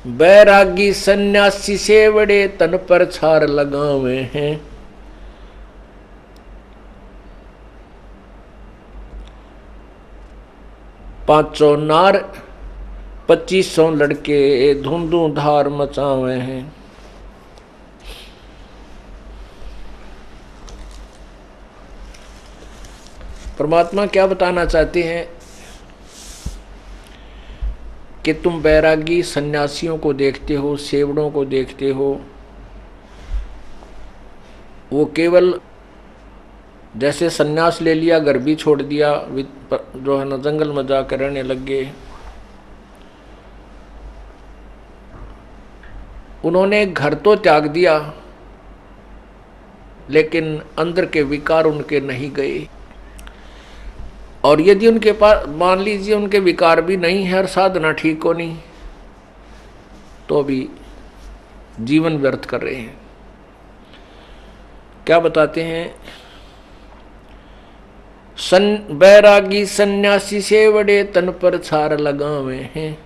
बैरागी सन्यासी से बड़े तन पर छार लगावे हैं। पांचों नार 2500 लड़के धुंधु धार मचावे हैं। परमात्मा क्या बताना चाहते हैं कि तुम बैरागी सन्यासियों को देखते हो, सेवड़ों को देखते हो, वो केवल जैसे सन्यास ले लिया, घर भी छोड़ दिया, जो है ना जंगल में जाकर रहने लग गए। उन्होंने घर तो त्याग दिया, लेकिन अंदर के विकार उनके नहीं गए। और यदि उनके पास मान लीजिए उनके विकार भी नहीं है और साधना ठीक हो नहीं, तो भी जीवन व्यर्थ कर रहे हैं। क्या बताते हैं? बैरागी सन्यासी से बड़े तन पर छार लगावे हैं,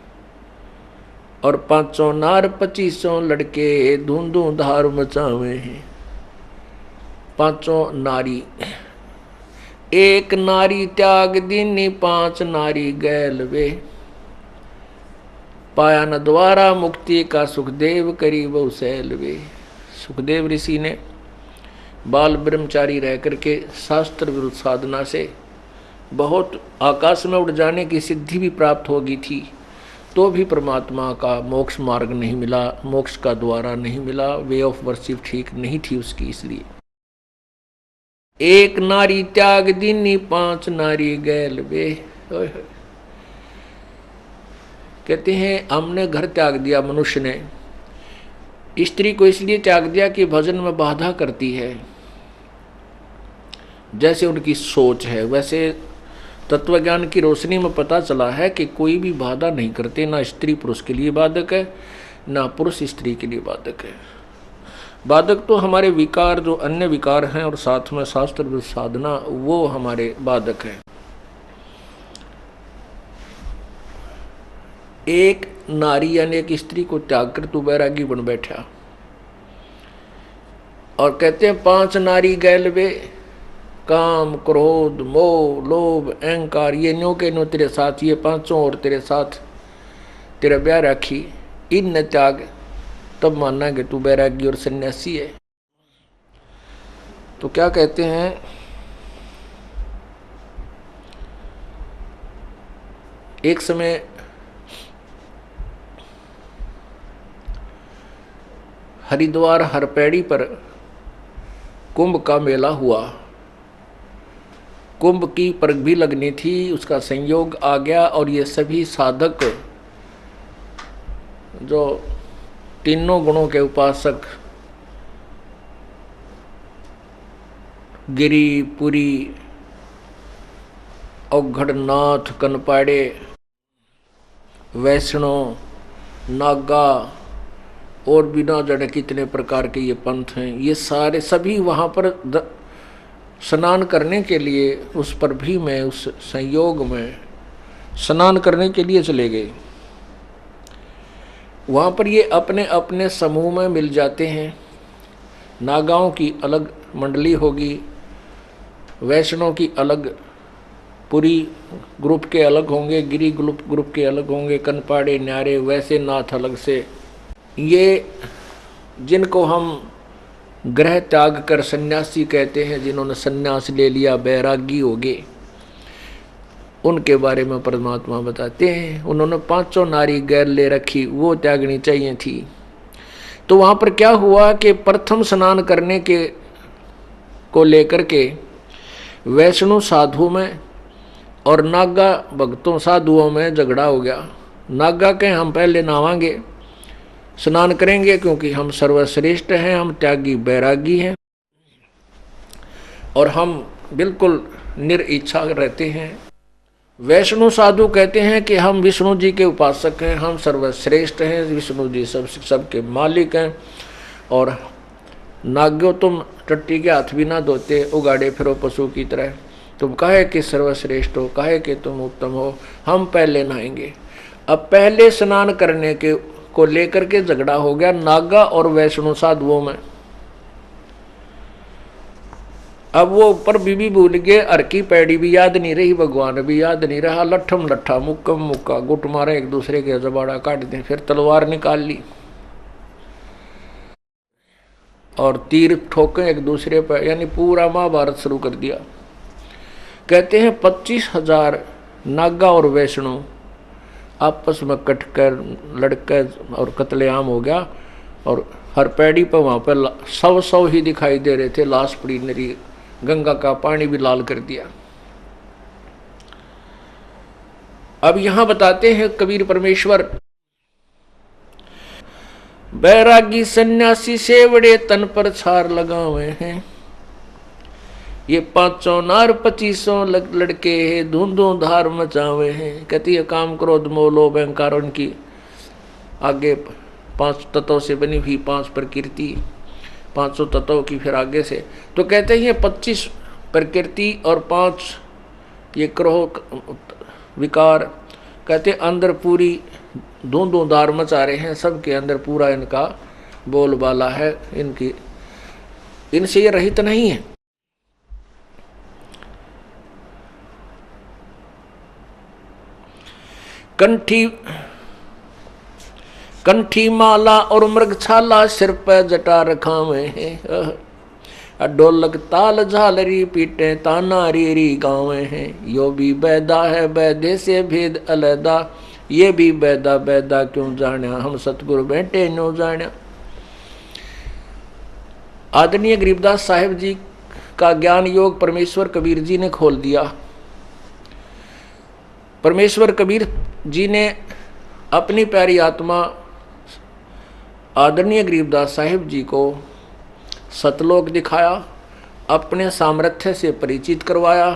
और पांचों नार 2500 लड़के धुंधु धार मचावे हैं। पांचों नारी, एक नारी त्याग दीनी 5 नारी गैल वे, पाया न द्वारा मुक्ति का सुखदेव करी बहु सैल वे। सुखदेव ऋषि ने बाल ब्रह्मचारी रह करके शास्त्र विरुद्ध साधना से बहुत आकाश में उड़ जाने की सिद्धि भी प्राप्त होगी थी, तो भी परमात्मा का मोक्ष मार्ग नहीं मिला, मोक्ष का द्वारा नहीं मिला, वे ऑफ वर्शिप ठीक नहीं थी उसकी। इसलिए एक नारी त्याग दीनी 5 नारी गैल वे। कहते हैं हमने घर त्याग दिया, मनुष्य ने स्त्री को इसलिए त्याग दिया कि भजन में बाधा करती है। जैसे उनकी सोच है, वैसे तत्वज्ञान की रोशनी में पता चला है कि कोई भी बाधा नहीं करते, ना स्त्री पुरुष के लिए बाधक है, ना पुरुष स्त्री के लिए बाधक है। बाधक तो हमारे विकार, जो अन्य विकार हैं, और साथ में शास्त्र साधना, वो हमारे बाधक है। एक नारी यानी एक स्त्री को त्याग कर तू बैरागी बन बैठा, और कहते हैं 5 नारी गैल वे, काम क्रोध मोह लोभ अहंकार, ये न्यो के न्यो तेरे साथ, ये 5 और तेरे साथ तेरा ब्याह राखी, इन न त्याग, तब मानना कि तू बैरागी और सन्यासी है। तो क्या कहते हैं? एक समय हरिद्वार हरपैड़ी पर कुंभ का मेला हुआ। कुंभ की परख भी लगनी थी, उसका संयोग आ गया, और ये सभी साधक जो तीनों गुणों के उपासक, गिरी पुरी औघड़नाथ कनपाड़े वैष्णव नागा और बिना जड़े कितने प्रकार के ये पंथ हैं, ये सारे सभी वहाँ पर स्नान करने के लिए, उस पर भी में उस संयोग में स्नान करने के लिए चले गए। वहाँ पर ये अपने अपने समूह में मिल जाते हैं। नागाओं की अलग मंडली होगी, वैष्णव की अलग, पुरी ग्रुप के अलग होंगे, गिरी ग्रुप के अलग होंगे, कनपाड़े न्यारे वैसे नाथ अलग से। ये जिनको हम ग्रह त्याग कर सन्यासी कहते हैं, जिन्होंने सन्यास ले लिया, बैरागी हो गए, उनके बारे में परमात्मा बताते हैं। उन्होंने 5 नारी गैर ले रखी, वो त्यागनी चाहिए थी। तो वहाँ पर क्या हुआ कि प्रथम स्नान करने के को लेकर के वैष्णव साधु में और नागा भक्तों साधुओं में झगड़ा हो गया। नागा के हम पहले नहावांगे, स्नान करेंगे, क्योंकि हम सर्वश्रेष्ठ हैं, हम त्यागी बैरागी हैं, और हम बिल्कुल निरिच्छा रहते हैं। वैष्णव साधु कहते हैं कि हम विष्णु जी के उपासक हैं, हम सर्वश्रेष्ठ हैं, विष्णु जी सबके मालिक हैं। और नाग्यो तुम टट्टी के हाथ भी ना धोते, उगाड़े फिरो पशु की तरह, तुम काहे कि सर्वश्रेष्ठ हो, काहे कि तुम उत्तम हो, हम पहले नहाएंगे। अब पहले स्नान करने के को लेकर के झगड़ा हो गया नागा और वैष्णो साधुओं में। अब वो ऊपर भी भूल गए, हर की पैड़ी भी याद नहीं रही, भगवान भी याद नहीं रहा, लट्ठम लट्ठा मुक्कम मुक्का गुट मारे एक दूसरे के जबाड़ा काट दें, फिर तलवार निकाल ली और तीर ठोके एक दूसरे पर, यानी पूरा महाभारत शुरू कर दिया। कहते हैं 25,000 नागा और वैष्णो आपस में कटकर लड़कर और कत्लेआम हो गया, और हर पैड़ी पर वहाँ पर 100 ही दिखाई दे रहे थे, लाश पड़ी नरी, गंगा का पानी भी लाल कर दिया। अब यहां बताते हैं कबीर परमेश्वर, बैरागी सन्यासी से बड़े तन पर छार लगावे हैं, ये 500 नार 2500 लड़के हैं, धूंधों धार मचावे हैं। कहती है काम क्रोध मोह लोभ अहंकार, उनकी आगे 5 तत्वों से बनी हुई 5 प्रकृति, 500 तत्वों की फिर आगे से। तो कहते हैं 25 प्रकृति और 5 ये क्रोध विकार, कहते अंदर पूरी धूंधों धार मचा रहे हैं, सबके अंदर पूरा इनका बोलबाला है, इनकी इनसे ये रहित नहीं है। कंठी माला और मृगछाला सिर पर जटा रखावे हैं, ढोलक ताल झालरी पीटे ताना रीरी गावे हैं, यो भी बैदा है बैदे से भेद अलैदा, ये भी बैदा बैदा क्यों जाना, हम सतगुरु बैठे नो जाना। आदरणीय गरीबदास साहिब जी का ज्ञान योग परमेश्वर कबीर जी ने खोल दिया। परमेश्वर कबीर जी ने अपनी प्यारी आत्मा आदरणीय गरीबदास साहिब जी को सतलोक दिखाया, अपने सामर्थ्य से परिचित करवाया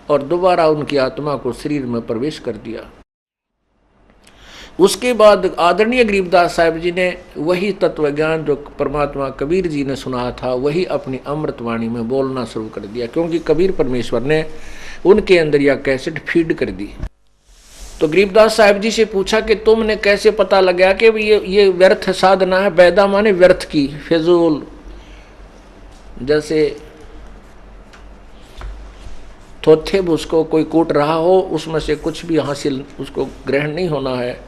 और दोबारा उनकी आत्मा को शरीर में प्रवेश कर दिया। उसके बाद आदरणीय गरीबदास साहिब जी ने वही तत्व ज्ञान जो परमात्मा कबीर जी ने सुनाया था, वही अपनी अमृतवाणी में बोलना शुरू कर दिया, क्योंकि कबीर परमेश्वर ने उनके अंदर यह कैसेट फीड कर दी। तो गरीबदास साहिब जी से पूछा कि तुमने कैसे पता लगा कि ये व्यर्थ साधना है। बैदा माने व्यर्थ की, फिजूल, जैसे थोथे उसको कोई कूट रहा हो, उसमें से कुछ भी हासिल उसको ग्रहण नहीं होना है,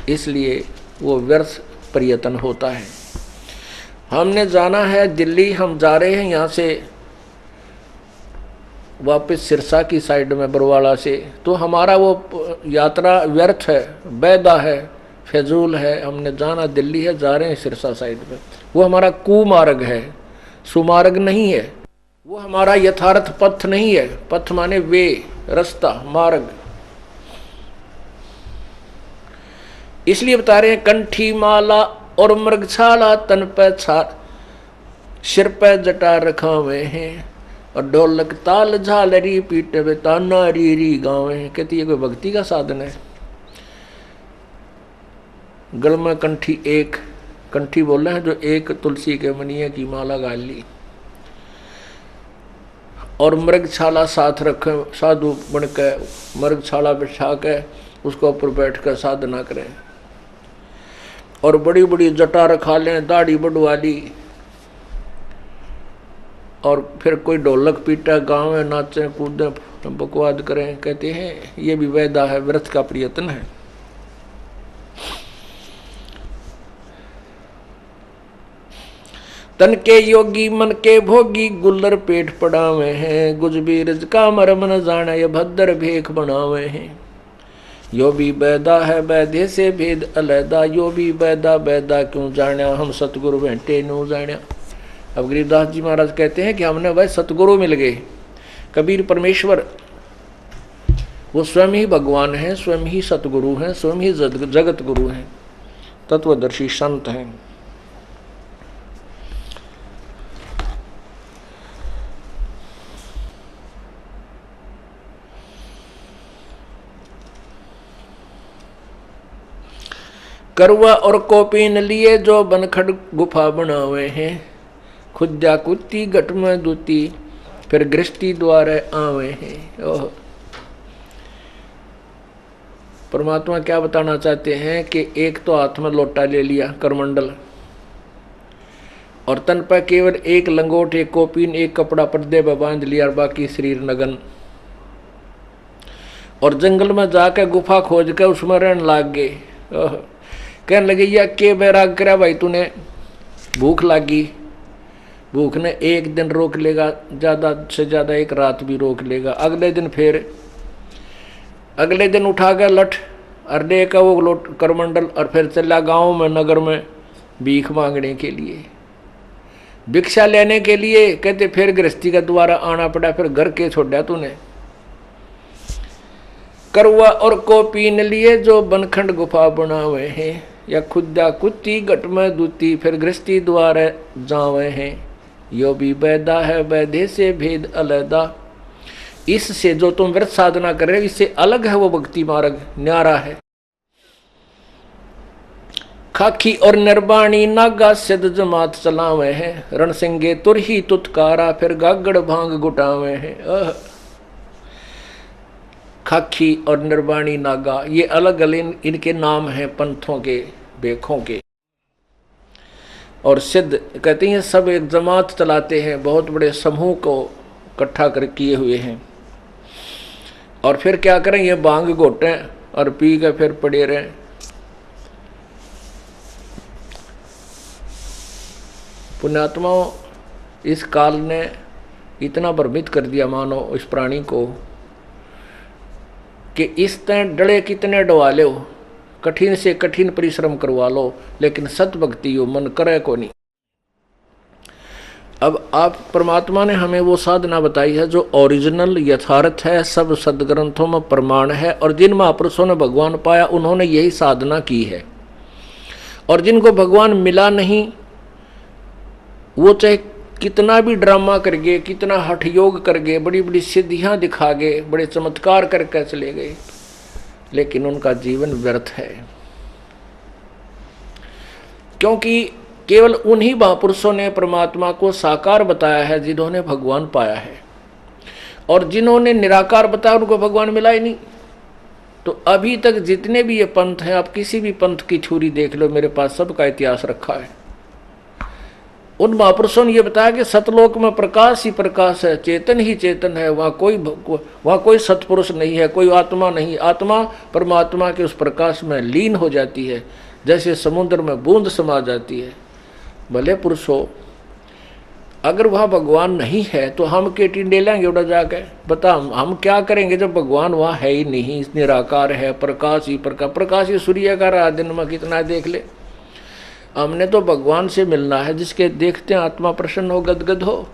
इसलिए वो व्यर्थ प्रयत्न होता है। हमने जाना है दिल्ली, हम जा रहे हैं यहाँ से वापस सिरसा की साइड में बरवाड़ा से, तो हमारा वो यात्रा व्यर्थ है, बैदा है, फजूल है। हमने जाना दिल्ली है, जा रहे हैं सिरसा साइड में, वो हमारा कुमार्ग है, सुमार्ग नहीं है, वो हमारा यथार्थ पथ नहीं है। पथ माने वे, रास्ता, मार्ग। इसलिए बता रहे हैं कंठी माला और मृगछाला तन पे छार, सिर पे जटा रखावे हैं, और ढोलक ताल झालरी पीटे ताना रीरी गावे हैं। कहती है कोई भक्ति का साधन है। गल में कंठी, एक कंठी बोल रहे हैं जो एक तुलसी के मनिये की माला गाल ली, और मृगछाला साथ रखे, साधु बन के मृगछाला बिछा के उसको ऊपर बैठ कर साधना करें, और बड़ी बड़ी जटा रखा लें, दाढ़ी बढ़वा ली, और फिर कोई ढोलक पीटा, गाँव में नाचें कूदें बकवाद करें। कहते हैं ये भी वैदा है, व्रत का प्रयत्न है। तन के योगी मन के भोगी, गुल्लर पेट पड़ावे हैं, गुजबीरज का मरम न जाने, ये भद्र भेख बनावे हैं। यो भी बैदा है बैदे से भेद अलैदा, यो भी बैदा बैदा क्यों जाना, हम सतगुरु बैठे नो जाना। अब गरीबदास जी महाराज कहते हैं कि हमने वह सतगुरु मिल गए। कबीर परमेश्वर वो स्वयं ही भगवान हैं, स्वयं ही सतगुरु हैं, स्वयं ही जगत गुरु हैं, तत्वदर्शी संत हैं। करवा और कोपीन लिए जो बनखड़ गुफा बनावे हैं, खुद्या कुत्ती घट में दूती, फिर गृष्टि द्वारे आवे हैं। ओह परमात्मा क्या बताना चाहते हैं कि एक तो हाथ में लोटा ले लिया करमंडल, और तन पर केवल एक लंगोट, एक कोपीन, एक कपड़ा पर्दे पर बांध लिया, और बाकी शरीर नगन। और जंगल में जाकर गुफा खोज कर उसमें रहने लाग गए। कहने लगे या के बैराग करा भाई तूने, भूख लागी। भूख ने एक दिन रोक लेगा, ज़्यादा से ज़्यादा एक रात भी रोक लेगा। अगले दिन उठा कर लठ और ले का वो लोट करमंडल, और फिर चला गांव में, नगर में भीख मांगने के लिए, भिक्षा लेने के लिए। कहते फिर गृहस्थी का द्वारा आना पड़ा, फिर घर के छोड़ा तूने। करवा और को पीन लिए जो बनखंड गुफा बनावे हैं, या खुदा कुत्ती घट में दूती, फिर गृहस्थी द्वारा जावे हैं। यो भी बैदा है वैधे से भेद अलैदा। इससे जो तुम व्रत साधना कर रहे हो इससे अलग है वो भक्ति मार्ग, न्यारा है। खाकी और निर्वाणी नागा सिद्ध जमात चलावे हैं, रणसिंगे तुरही तुतकारा, फिर गागड़ भांग गुटावे हैं। खाकी और निर्वाणी नागा ये अलग अलग इनके नाम हैं पंथों के, बेखों के। और सिद्ध कहते हैं सब एक जमात चलाते हैं, बहुत बड़े समूह को इकट्ठा कर किए हुए हैं। और फिर क्या करें, ये भांग घोटें और पी के फिर पड़े रहें। पुण्यात्माओं, इस काल ने इतना भ्रमित कर दिया मानो इस प्राणी को कि इस तरह डले कितने डवा लो, कठिन से कठिन परिश्रम करवा लो, लेकिन सत भक्ति हो मन करे को नहीं। अब आप परमात्मा ने हमें वो साधना बताई है जो ओरिजिनल यथार्थ है, सब सदग्रंथों में प्रमाण है। और जिन महापुरुषों ने भगवान पाया उन्होंने यही साधना की है। और जिनको भगवान मिला नहीं वो चाहे कितना भी ड्रामा कर गए, कितना हठ योग कर गए, बड़ी बड़ी सिद्धियां दिखा गए, बड़े चमत्कार करके चले गए, लेकिन उनका जीवन व्यर्थ है। क्योंकि केवल उन्हीं महापुरुषों ने परमात्मा को साकार बताया है जिन्होंने भगवान पाया है, और जिन्होंने निराकार बताया उनको भगवान मिला ही नहीं। तो अभी तक जितने भी ये पंथ हैं, आप किसी भी पंथ की छुरी देख लो, मेरे पास सबका इतिहास रखा है। उन महापुरुषों ने यह बताया कि सतलोक में प्रकाश ही प्रकाश है, चेतन ही चेतन है, वहाँ कोई सत्पुरुष नहीं है, कोई आत्मा नहीं। आत्मा परमात्मा के उस प्रकाश में लीन हो जाती है, जैसे समुद्र में बूंद समा जाती है। भले पुरुष हो, अगर वहाँ भगवान नहीं है तो हम के टिंडे लेंगे उड़ा जाकर, बता हम क्या करेंगे जब भगवान वहाँ है ही नहीं, निराकार है, प्रकाश ही प्रकाश। प्रकाश ही सूर्य का रात दिन में कितना देख ले। हमने तो भगवान से मिलना है जिसके देखते हैं आत्मा प्रसन्न हो, गदगद हो।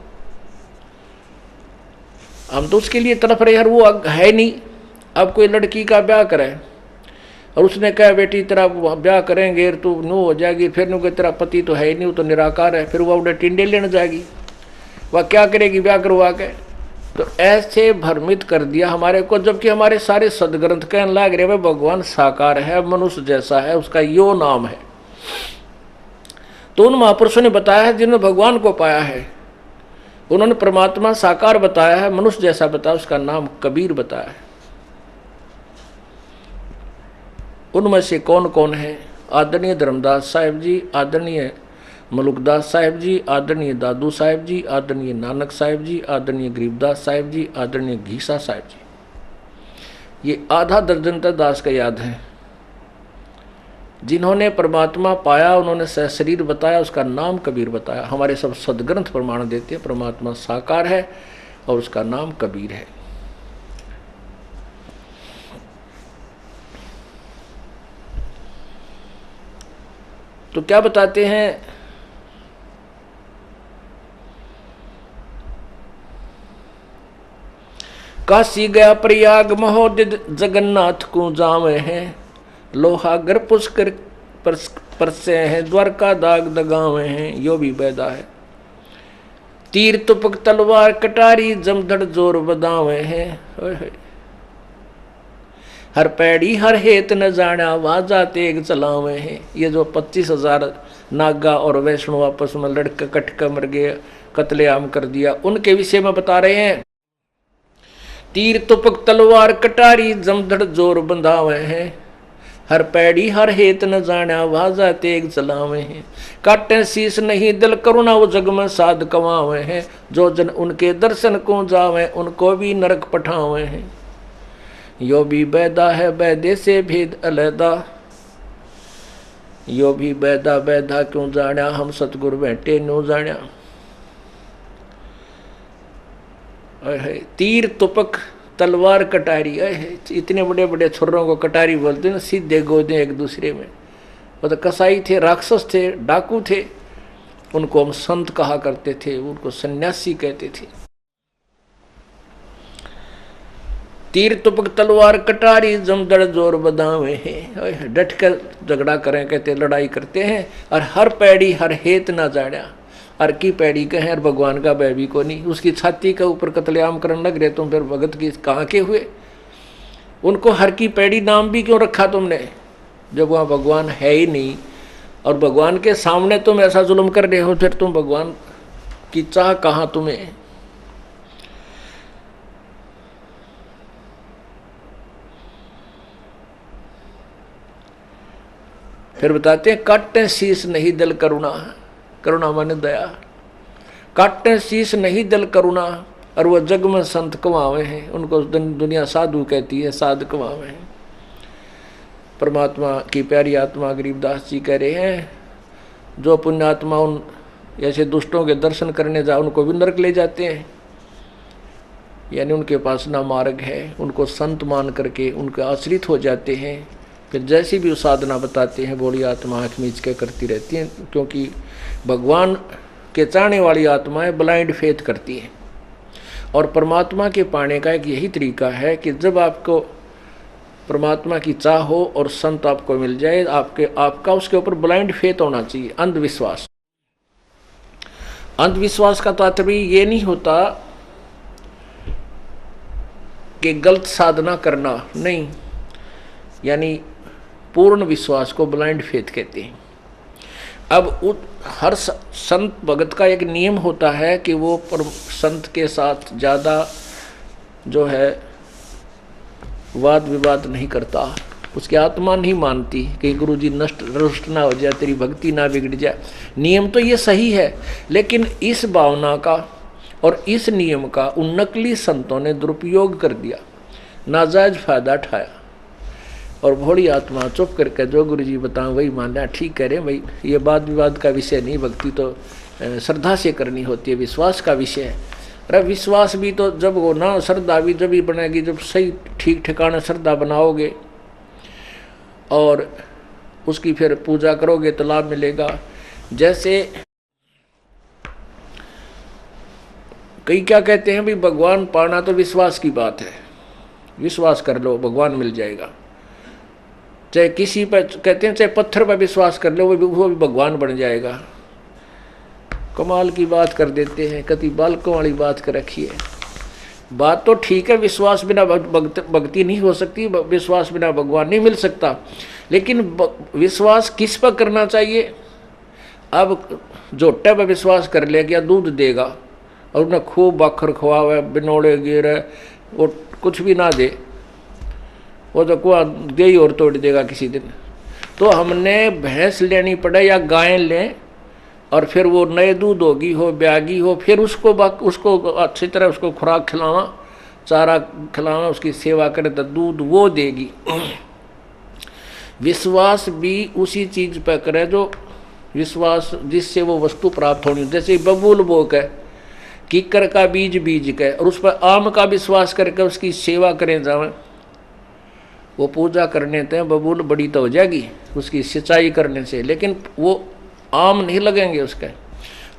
हम तो उसके लिए तड़प रहे, यार वो है नहीं। अब कोई लड़की का ब्याह करे और उसने कहा बेटी तेरा ब्याह करेंगे तो नो हो जाएगी, फिर नो तेरा पति तो है ही नहीं, वो तो निराकार है, फिर वह उन्हें टिंडे लेने जाएगी, वह क्या करेगी ब्याह करवा के। तो ऐसे भ्रमित कर दिया हमारे को, जबकि हमारे सारे सदग्रंथ कहने लग रहे भाई भगवान साकार है, मनुष्य जैसा है, उसका यो नाम है। तो उन महापुरुषों ने बताया है जिन्होंने भगवान को पाया है, उन्होंने परमात्मा साकार बताया है, मनुष्य जैसा बताया, उसका नाम कबीर बताया है। उनमें से कौन कौन है? आदरणीय धर्मदास साहिब जी, आदरणीय मलुकदास साहिब जी, आदरणीय दादू साहिब जी, आदरणीय नानक साहिब जी, आदरणीय गरीबदास साहिब जी, आदरणीय घीसा साहिब जी। ये आधा दर्जन तक दास का याद है जिन्होंने परमात्मा पाया, उन्होंने शरीर बताया, उसका नाम कबीर बताया। हमारे सब सदग्रंथ प्रमाण देते हैं परमात्मा साकार है और उसका नाम कबीर है। तो क्या बताते हैं? काशी गया प्रयाग महोदित जगन्नाथ को जावे हैं, लोहागर पुष्कर परसे हैं, द्वारका दाग दगावे हैं, यो भी बैदा है। तीर तुपक तलवार कटारी जमधड़ जोर बदावे हैं, हर पैड़ी हर हेत न जाना वाजा तेग चलावे हैं। ये जो 25,000 नागा और वैष्णो आपस में लड़के कट कर मर गए, कत्लेआम कर दिया, उनके विषय में बता रहे हैं। तीर तुपक तलवार कटारी जमधड़ जोर बंधावे हैं, हर पैड़ी हर हेत न जाना वाजा तेग चलावे हैं। काटे शीस नहीं दिल करुणा वो जग में साध कमावे हैं। जो जन उनके दर्शन को जावे उनको भी नरक पठावे हैं। यो भी बैदा है बैदे से भेद अलहदा, यो भी बैदा बैदा क्यों जाना हम सतगुरु बैठे नो जाना। तीर तुपक तलवार कटारी है, इतने बड़े बड़े छुर्रों को कटारी बोलते ना, सीधे गोदे एक दूसरे में। वो तो कसाई थे, राक्षस थे, डाकू थे, उनको हम संत कहा करते थे, उनको सन्यासी कहते थे। तीर तुपक तलवार कटारी जमदड़ जोर बदावे हैं। डट कर झगड़ा करें कहते, लड़ाई करते हैं। और हर पैड़ी हर हेत ना जाड़ा, हर की पैड़ी कहें और भगवान का बैबी को नहीं। उसकी छाती के ऊपर कत्लेआम करने लग रहे तुम, फिर भगत की कहाँ के हुए? उनको हर की पैड़ी नाम भी क्यों रखा तुमने, जब वहाँ भगवान है ही नहीं। और भगवान के सामने तुम ऐसा जुल्म कर रहे हो, फिर तुम भगवान की चाह कहाँ तुम्हें? फिर बताते हैं काटे शीश नहीं दिल करुणा, करुणा माने दया। काटे शीश नहीं दिल करुणा, और वो जग में संत कमावे हैं। उनको दुनिया साधु कहती है, साध कमावे हैं। परमात्मा की प्यारी आत्मा गरीबदास जी कह रहे हैं, जो पुण्यात्मा उन ऐसे दुष्टों के दर्शन करने जा उनको भी नरक ले जाते हैं। यानी उनके पास ना मार्ग है, उनको संत मान करके उनके आश्रित हो जाते हैं। फिर जैसी भी साधना बताते हैं, बोली आत्मा आँख मीच के करती रहती हैं, क्योंकि भगवान के चाहने वाली आत्माएं ब्लाइंड फेथ करती हैं। और परमात्मा के पाने का एक यही तरीका है कि जब आपको परमात्मा की चाह हो और संत आपको मिल जाए, आपका उसके ऊपर ब्लाइंड फेथ होना चाहिए, अंधविश्वास। अंधविश्वास का तात्पर्य ये नहीं होता कि गलत साधना करना, नहीं, यानी पूर्ण विश्वास को ब्लाइंड फेथ कहते हैं। अब हर संत भगत का एक नियम होता है कि वो संत के साथ ज़्यादा जो है वाद विवाद नहीं करता, उसकी आत्मा नहीं मानती कि गुरु जी रुष्ट ना हो जाए, तेरी भक्ति ना बिगड़ जाए। नियम तो ये सही है, लेकिन इस भावना का और इस नियम का उन नकली संतों ने दुरुपयोग कर दिया, नाजायज फायदा उठाया। और भोली आत्मा चुप करके जो गुरु जी बताएं वही मानना, ठीक कह रहे भाई, ये वाद विवाद का विषय नहीं, भक्ति तो श्रद्धा से करनी होती है, विश्वास का विषय है। अरे विश्वास भी तो जब हो ना, श्रद्धा भी जब ही बनेगी जब सही ठीक ठिकाना श्रद्धा बनाओगे और उसकी फिर पूजा करोगे तो लाभ मिलेगा। जैसे कई क्या कहते हैं, भाई भगवान पाना तो विश्वास की बात है, विश्वास कर लो भगवान मिल जाएगा। चाहे किसी पर कहते हैं, चाहे पत्थर पर विश्वास कर लो वो भी भगवान बन जाएगा। कमाल की बात कर देते हैं, कति बालकों वाली बात कर रखी है। बात तो ठीक है, विश्वास बिना भक्ति नहीं हो सकती, विश्वास बिना भगवान नहीं मिल सकता। लेकिन विश्वास किस पर करना चाहिए? अब जोटे पर विश्वास कर ले, क्या दूध देगा और उन्हें खूब बाखर खुआ बिनोड़े गिर वो कुछ भी ना दे, वो तो कुआ दे ही और तोड़ देगा किसी दिन। तो हमने भैंस लेनी पड़े या गाय लें और फिर वो नए दूध होगी हो ब्यागी हो, फिर उसको अच्छी तरह उसको खुराक खिलावा, चारा खिलावा, उसकी सेवा करें तो दूध वो देगी। विश्वास भी उसी चीज पर करे जो विश्वास जिससे वो वस्तु प्राप्त होनी। जैसे बबूल बो के कीकर का बीज बीज के और उस पर आम का विश्वास करके उसकी सेवा करें जाए, वो पूजा करने से बबूल बड़ी तो हो जाएगी उसकी सिंचाई करने से, लेकिन वो आम नहीं लगेंगे। उसके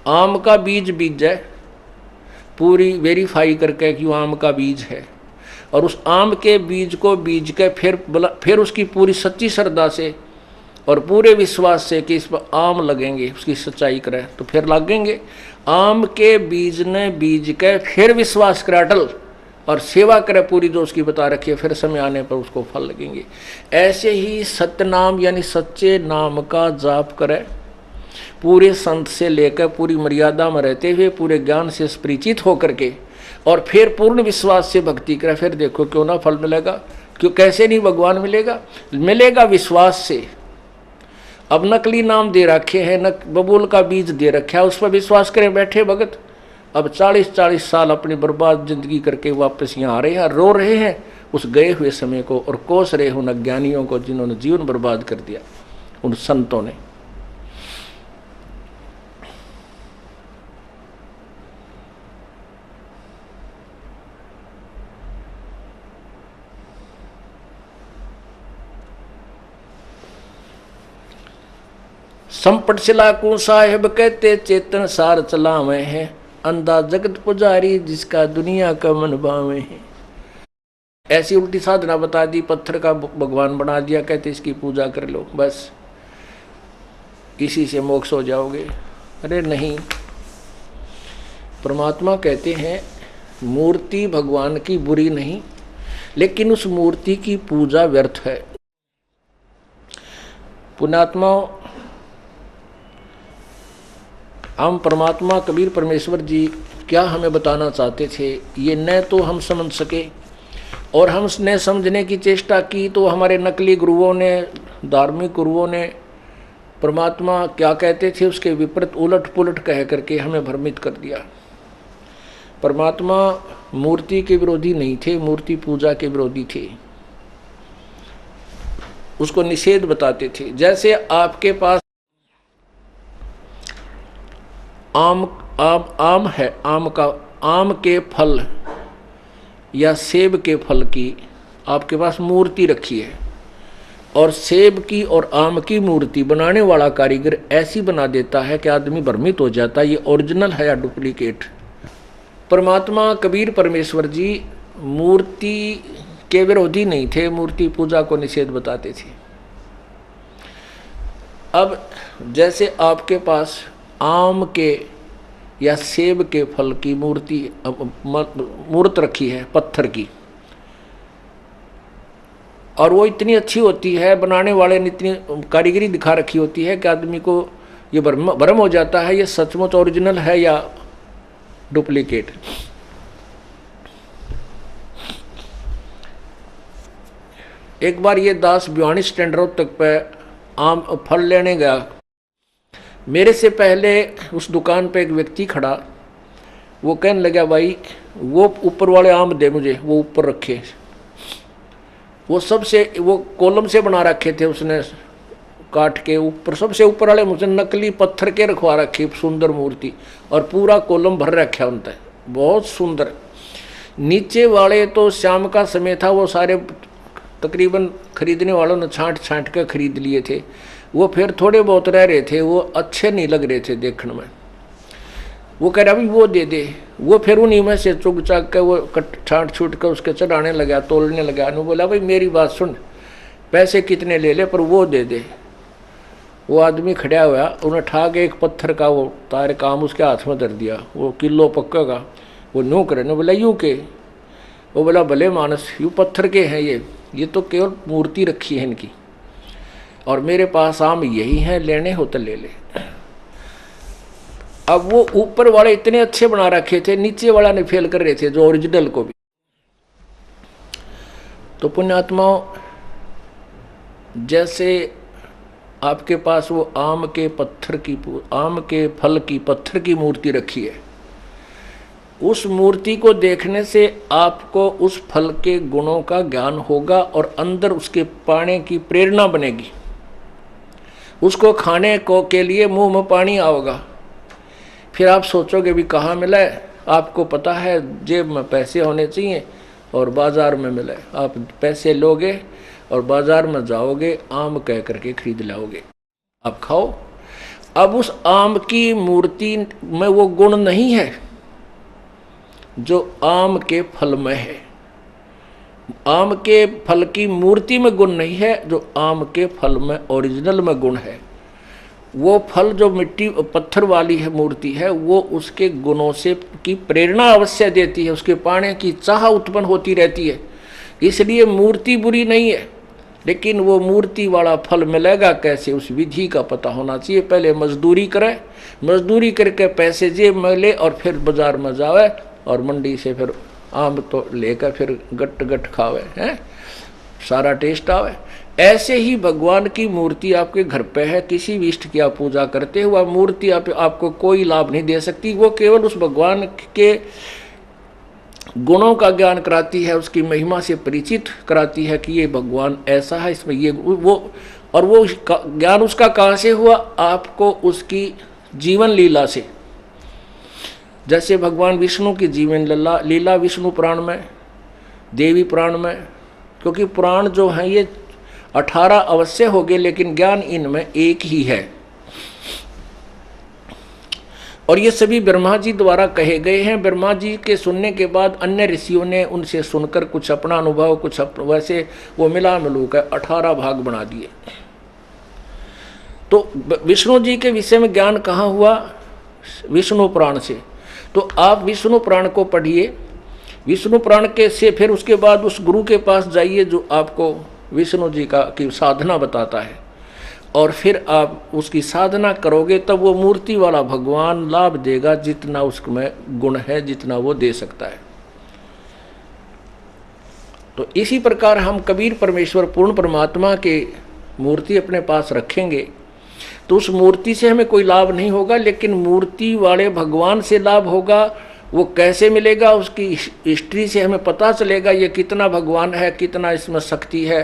आम का बीज बीज जाए, पूरी वेरीफाई करके कि वो आम का बीज है, और उस आम के बीज को बीज के फिर उसकी पूरी सच्ची श्रद्धा से और पूरे विश्वास से कि इस पर आम लगेंगे, उसकी सिंचाई करें तो फिर लगेंगे। आम के बीज ने बीज के फिर विश्वास करे अटल और सेवा करे पूरी जो उसकी बता रखी है, फिर समय आने पर उसको फल लगेंगे। ऐसे ही सत्य नाम यानी सच्चे नाम का जाप करे, पूरे संत से लेकर पूरी मर्यादा में रहते हुए पूरे ज्ञान से परिचित होकर के, और फिर पूर्ण विश्वास से भक्ति करे, फिर देखो क्यों ना फल मिलेगा। क्यों, कैसे नहीं भगवान मिलेगा? मिलेगा विश्वास से। अब नकली नाम दे रखे हैं, बबूल का बीज दे रखा है, उस पर विश्वास करें बैठे भगत। अब 40-40 साल अपनी बर्बाद जिंदगी करके वापस यहाँ आ रहे हैं, रो रहे हैं उस गए हुए समय को, और कोस रहे उन अज्ञानियों को जिन्होंने जीवन बर्बाद कर दिया, उन संतों ने। संपट सिलाकू साहेब कहते चेतन सार चलावे हैं, अंधा जगत पुजारी जिसका दुनिया का मन भावे है। ऐसी उल्टी साधना बता दी, पत्थर का भगवान बना दिया, कहते इसकी पूजा कर लो बस इसी से मोक्ष हो जाओगे। अरे नहीं, परमात्मा कहते हैं मूर्ति भगवान की बुरी नहीं, लेकिन उस मूर्ति की पूजा व्यर्थ है। पुण्यात्मा, हम परमात्मा कबीर परमेश्वर जी क्या हमें बताना चाहते थे, ये न तो हम समझ सके, और हम ने समझने की चेष्टा की तो हमारे नकली गुरुओं ने, धार्मिक गुरुओं ने परमात्मा क्या कहते थे उसके विपरीत उलट पुलट कह करके हमें भ्रमित कर दिया। परमात्मा मूर्ति के विरोधी नहीं थे, मूर्ति पूजा के विरोधी थे, उसको निषेध बताते थे। जैसे आपके पास आम है, आम के फल या सेब के फल की आपके पास मूर्ति रखी है, और सेब की और आम की मूर्ति बनाने वाला कारीगर ऐसी बना देता है कि आदमी भ्रमित हो जाता है ये ओरिजिनल है या डुप्लीकेट। परमात्मा कबीर परमेश्वर जी मूर्ति के विरोधी नहीं थे, मूर्ति पूजा को निषेध बताते थे। अब जैसे आपके पास आम के या सेब के फल की मूर्त रखी है पत्थर की, और वो इतनी अच्छी होती है, बनाने वाले ने इतनी कारीगरी दिखा रखी होती है कि आदमी को ये भ्रम हो जाता है ये सचमुच ओरिजिनल है या डुप्लीकेट। एक बार ये दास भिवानी स्टैंड रोड तक पे आम फल लेने गया, मेरे से पहले उस दुकान पे एक व्यक्ति खड़ा, वो कहने लगा भाई वो ऊपर वाले आम दे मुझे, वो ऊपर रखे, वो सबसे वो कॉलम से बना रखे थे उसने काट के, ऊपर सबसे ऊपर वाले मुझे नकली पत्थर के रखवा रखी सुंदर मूर्ति, और पूरा कॉलम भर रखा उनका, बहुत सुंदर। नीचे वाले तो शाम का समय था, वो सारे तकरीबन खरीदने वालों ने छांट छांट कर खरीद लिए थे, वो फिर थोड़े बहुत रह रहे थे, वो अच्छे नहीं लग रहे थे देखने में। वो कह रहा भाई वो दे दे, वो फिर उन्हीं में से चुग चाक कर वो छांट छूट कर उसके चढ़ाने लगा, तोलने लगा। उन्होंने बोला भाई मेरी बात सुन, पैसे कितने ले ले पर वो दे दे। वो आदमी खड़ा हुआ, उन्हें ठा के एक पत्थर का वो तार काम उसके हाथ में धर दिया, वो किलो पक्का का, वो यूँ करे ने बोला यूँ के, वो बोला भले मानस यूँ पत्थर के हैं ये तो केवल मूर्ति रखी है इनकी, और मेरे पास आम यही हैं, लेने हो तो ले ले। अब वो ऊपर वाले इतने अच्छे बना रखे थे, नीचे वाला ने फेल कर रहे थे जो ओरिजिनल को भी। तो पुण्यात्माओं, जैसे आपके पास वो आम के फल की पत्थर की मूर्ति रखी है, उस मूर्ति को देखने से आपको उस फल के गुणों का ज्ञान होगा और अंदर उसके पाने की प्रेरणा बनेगी, उसको खाने को के लिए मुंह में पानी आएगा। फिर आप सोचोगे भी कहाँ मिला है, आपको पता है जेब में पैसे होने चाहिए और बाज़ार में मिला है, आप पैसे लोगे और बाज़ार में जाओगे, आम कह करके खरीद लाओगे, आप खाओ। अब उस आम की मूर्ति में वो गुण नहीं है जो आम के फल में है, आम के फल की मूर्ति में गुण नहीं है जो आम के फल में ओरिजिनल में गुण है। वो फल जो मिट्टी पत्थर वाली है मूर्ति है, वो उसके गुणों से की प्रेरणा अवश्य देती है, उसके पाने की चाह उत्पन्न होती रहती है। इसलिए मूर्ति बुरी नहीं है, लेकिन वो मूर्ति वाला फल मिलेगा कैसे, उस विधि का पता होना चाहिए। पहले मजदूरी करे, मजदूरी करके पैसे जेब में ले और फिर बाजार में जावे और मंडी से फिर आम तो लेकर फिर गट गट खावे हैं। सारा टेस्ट आवे। ऐसे ही भगवान की मूर्ति आपके घर पे है, किसी भी इष्ट की आप पूजा करते हो, वह मूर्ति आपको कोई लाभ नहीं दे सकती। वो केवल उस भगवान के गुणों का ज्ञान कराती है, उसकी महिमा से परिचित कराती है कि ये भगवान ऐसा है, इसमें ये वो। और वो ज्ञान उसका कहाँ से हुआ? आपको उसकी जीवन लीला से। जैसे भगवान विष्णु की जीवन लीला विष्णु पुराण में, देवी पुराण में, क्योंकि पुराण जो हैं ये 18 अवश्य हो गए, लेकिन ज्ञान इनमें एक ही है। और ये सभी ब्रह्मा जी द्वारा कहे गए हैं। ब्रह्मा जी के सुनने के बाद अन्य ऋषियों ने उनसे सुनकर कुछ अपना अनुभव, कुछ वैसे वो मिला मिलू कर 18 भाग बना दिए। तो विष्णु जी के विषय में ज्ञान कहाँ हुआ? विष्णु पुराण से। तो आप विष्णु पुराण को पढ़िए, विष्णु पुराण के से फिर उसके बाद उस गुरु के पास जाइए जो आपको विष्णु जी की साधना बताता है, और फिर आप उसकी साधना करोगे तब वो मूर्ति वाला भगवान लाभ देगा जितना उसमें गुण है, जितना वो दे सकता है। तो इसी प्रकार हम कबीर परमेश्वर पूर्ण परमात्मा के मूर्ति अपने पास रखेंगे तो उस मूर्ति से हमें कोई लाभ नहीं होगा, लेकिन मूर्ति वाले भगवान से लाभ होगा। वो कैसे मिलेगा? उसकी हिस्ट्री से हमें पता चलेगा ये कितना भगवान है, कितना इसमें शक्ति है,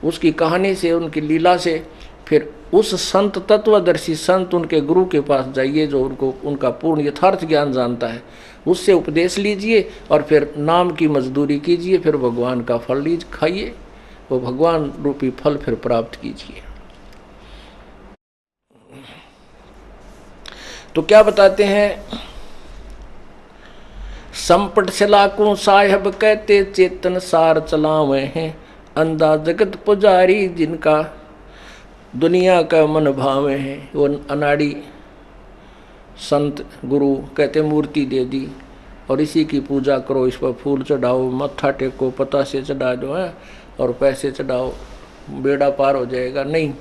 उसकी कहानी से, उनकी लीला से। फिर उस संत तत्वदर्शी संत, उनके गुरु के पास जाइए जो उनको उनका पूर्ण यथार्थ ज्ञान जानता है, उससे उपदेश लीजिए और फिर नाम की मजदूरी कीजिए, फिर भगवान का फल खाइए, वो भगवान रूपी फल फिर प्राप्त कीजिए। तो क्या बताते हैं? संपट सलाकों साहेब कहते चेतन सार चलावे हैं, अंधा जगत पुजारी जिनका दुनिया का मन भावे हैं। वो अनाड़ी संत गुरु कहते मूर्ति दे दी और इसी की पूजा करो, इस पर फूल चढ़ाओ, मत्था टेको, पता से चढ़ा दो है और पैसे चढ़ाओ, बेड़ा पार हो जाएगा। नहीं।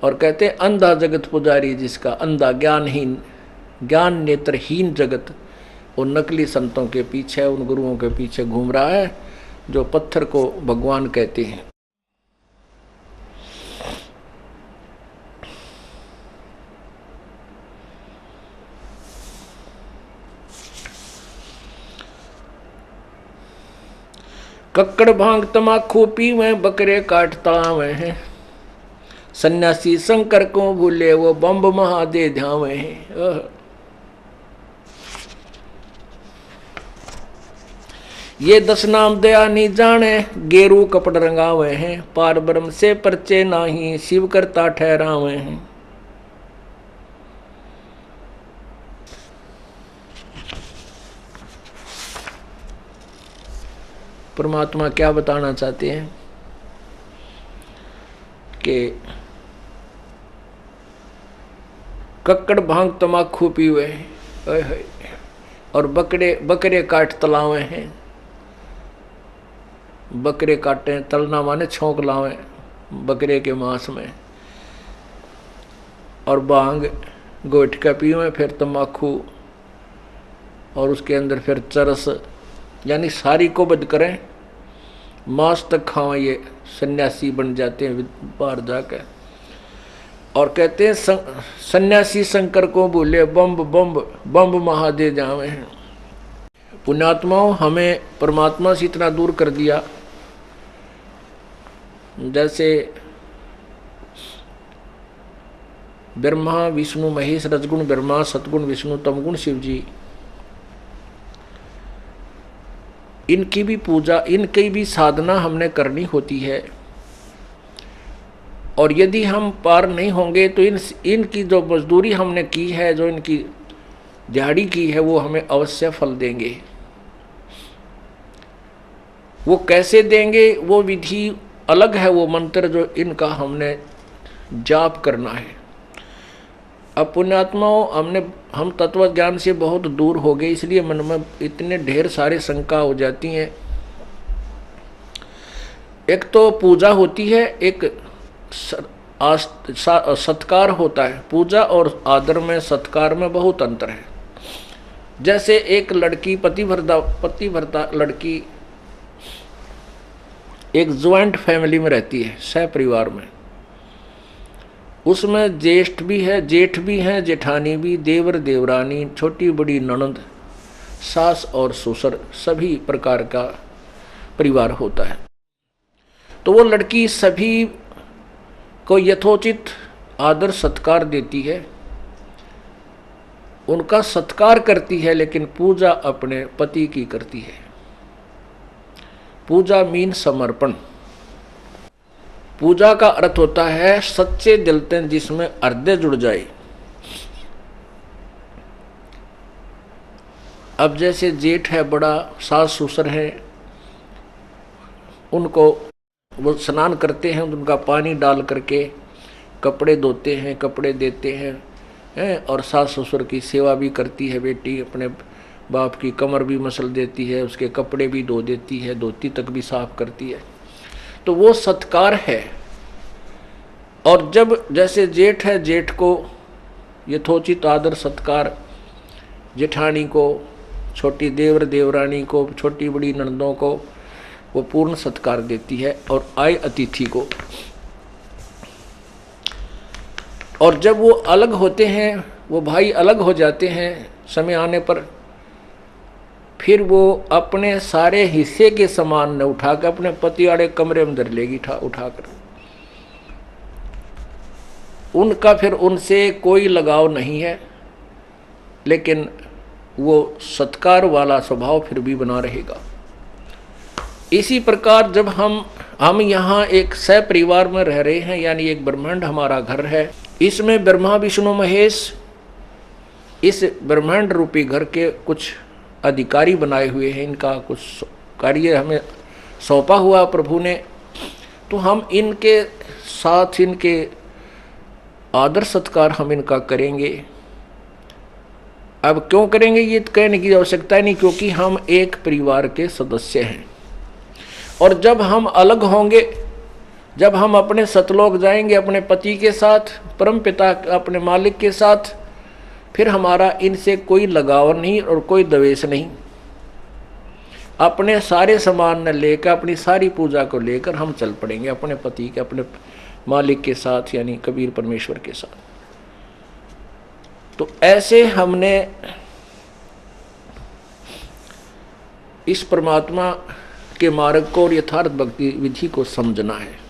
और कहते अंधा जगत पुजारी जिसका, अंधा ज्ञानहीन, ज्ञान नेत्रहीन जगत वो नकली संतों के पीछे, उन गुरुओं के पीछे घूम रहा है जो पत्थर को भगवान कहते हैं। कक्कड़ भांग तमाकू पीवे, बकरे काटता हुए हैं, सन्यासी शंकर को भूले वो बम्ब महादे ध्यावे हैं। ये 10 नाम दया नहीं जाने, गेरू कपड़ रंगावे हैं, पार ब्रह्म से परचे नाही, शिव करता ठहरावे हैं। परमात्मा क्या बताना चाहते हैं कि कक्कड़ भांग तमाकू पीवे और बकरे काट तलावे हैं। बकरे काटे, तलना माने छोंक लावे बकरे के मांस में, और भांग गोटका पीवे, फिर तम्बाकू और उसके अंदर फिर चरस, यानी सारी को बद करें, मांस तक खावें। ये सन्यासी बन जाते हैं बाहर जाकर। और कहते हैं सन्यासी शंकर को भूले, बम्ब बम्ब बम्ब महादे जावे हैं। पुण्यात्माओं, हमें परमात्मा से इतना दूर कर दिया, जैसे ब्रह्मा विष्णु महेश, रजगुण ब्रह्मा, सतगुण विष्णु, तमगुण शिव जी, इनकी भी पूजा, इनकी भी साधना हमने करनी होती है। और यदि हम पार नहीं होंगे तो इनकी जो मजदूरी हमने की है, जो इनकी दिहाड़ी की है, वो हमें अवश्य फल देंगे। वो कैसे देंगे वो विधि अलग है, वो मंत्र जो इनका हमने जाप करना है। अब पुण्यात्माओं, हम तत्व ज्ञान से बहुत दूर हो गए, इसलिए मन में इतने ढेर सारे शंका हो जाती हैं। एक तो पूजा होती है, एक सत्कार होता है। पूजा और आदर में, सत्कार में बहुत अंतर है। जैसे एक लड़की, पतिव्रता लड़की एक ज्वाइंट फैमिली में रहती है, सह परिवार में। उसमें ज्येष्ठ भी है, जेठ भी हैं, जेठानी भी, देवर देवरानी, छोटी बड़ी ननद, सास और ससुर, सभी प्रकार का परिवार होता है। तो वो लड़की सभी को यथोचित आदर सत्कार देती है, उनका सत्कार करती है, लेकिन पूजा अपने पति की करती है। पूजा मीन समर्पण। पूजा का अर्थ होता है सच्चे दिल से जिसमें हृदय जुड़ जाए। अब जैसे जेठ है बड़ा, सास ससुर है, उनको वो स्नान करते हैं, उनका पानी डाल करके कपड़े धोते हैं, कपड़े देते हैं, और सास ससुर की सेवा भी करती है बेटी, अपने बाप की कमर भी मसल देती है, उसके कपड़े भी धो देती है, धोती तक भी साफ करती है। तो वो सत्कार है। और जब जैसे जेठ है, जेठ को यथोचित आदर सत्कार, जेठानी को, छोटी देवर देवरानी को, छोटी बड़ी ननदों को वो पूर्ण सत्कार देती है, और आए अतिथि को। और जब वो अलग होते हैं, वो भाई अलग हो जाते हैं समय आने पर, फिर वो अपने सारे हिस्से के सामान न उठाकर अपने पति वाले कमरे में धर लेगी उठाकर। उनका फिर उनसे कोई लगाव नहीं है, लेकिन वो सत्कार वाला स्वभाव फिर भी बना रहेगा। इसी प्रकार जब हम यहाँ एक सह परिवार में रह रहे हैं, यानी एक ब्रह्मांड हमारा घर है, इसमें ब्रह्मा विष्णु महेश इस ब्रह्मांड रूपी घर के कुछ अधिकारी बनाए हुए हैं, इनका कुछ कार्य हमें सौंपा हुआ प्रभु ने। तो हम इनके साथ इनके आदर सत्कार हम इनका करेंगे। अब क्यों करेंगे ये कहने की आवश्यकता नहीं, क्योंकि हम एक परिवार के सदस्य हैं। और जब हम अलग होंगे, जब हम अपने सतलोक जाएंगे अपने पति के साथ, परम पिता अपने मालिक के साथ, फिर हमारा इनसे कोई लगाव नहीं और कोई द्वेष नहीं। अपने सारे सामान न लेकर, अपनी सारी पूजा को लेकर हम चल पड़ेंगे अपने पति के, अपने मालिक के साथ, यानी कबीर परमेश्वर के साथ। तो ऐसे हमने इस परमात्मा के मार्ग को और यथार्थ भक्ति विधि को समझना है।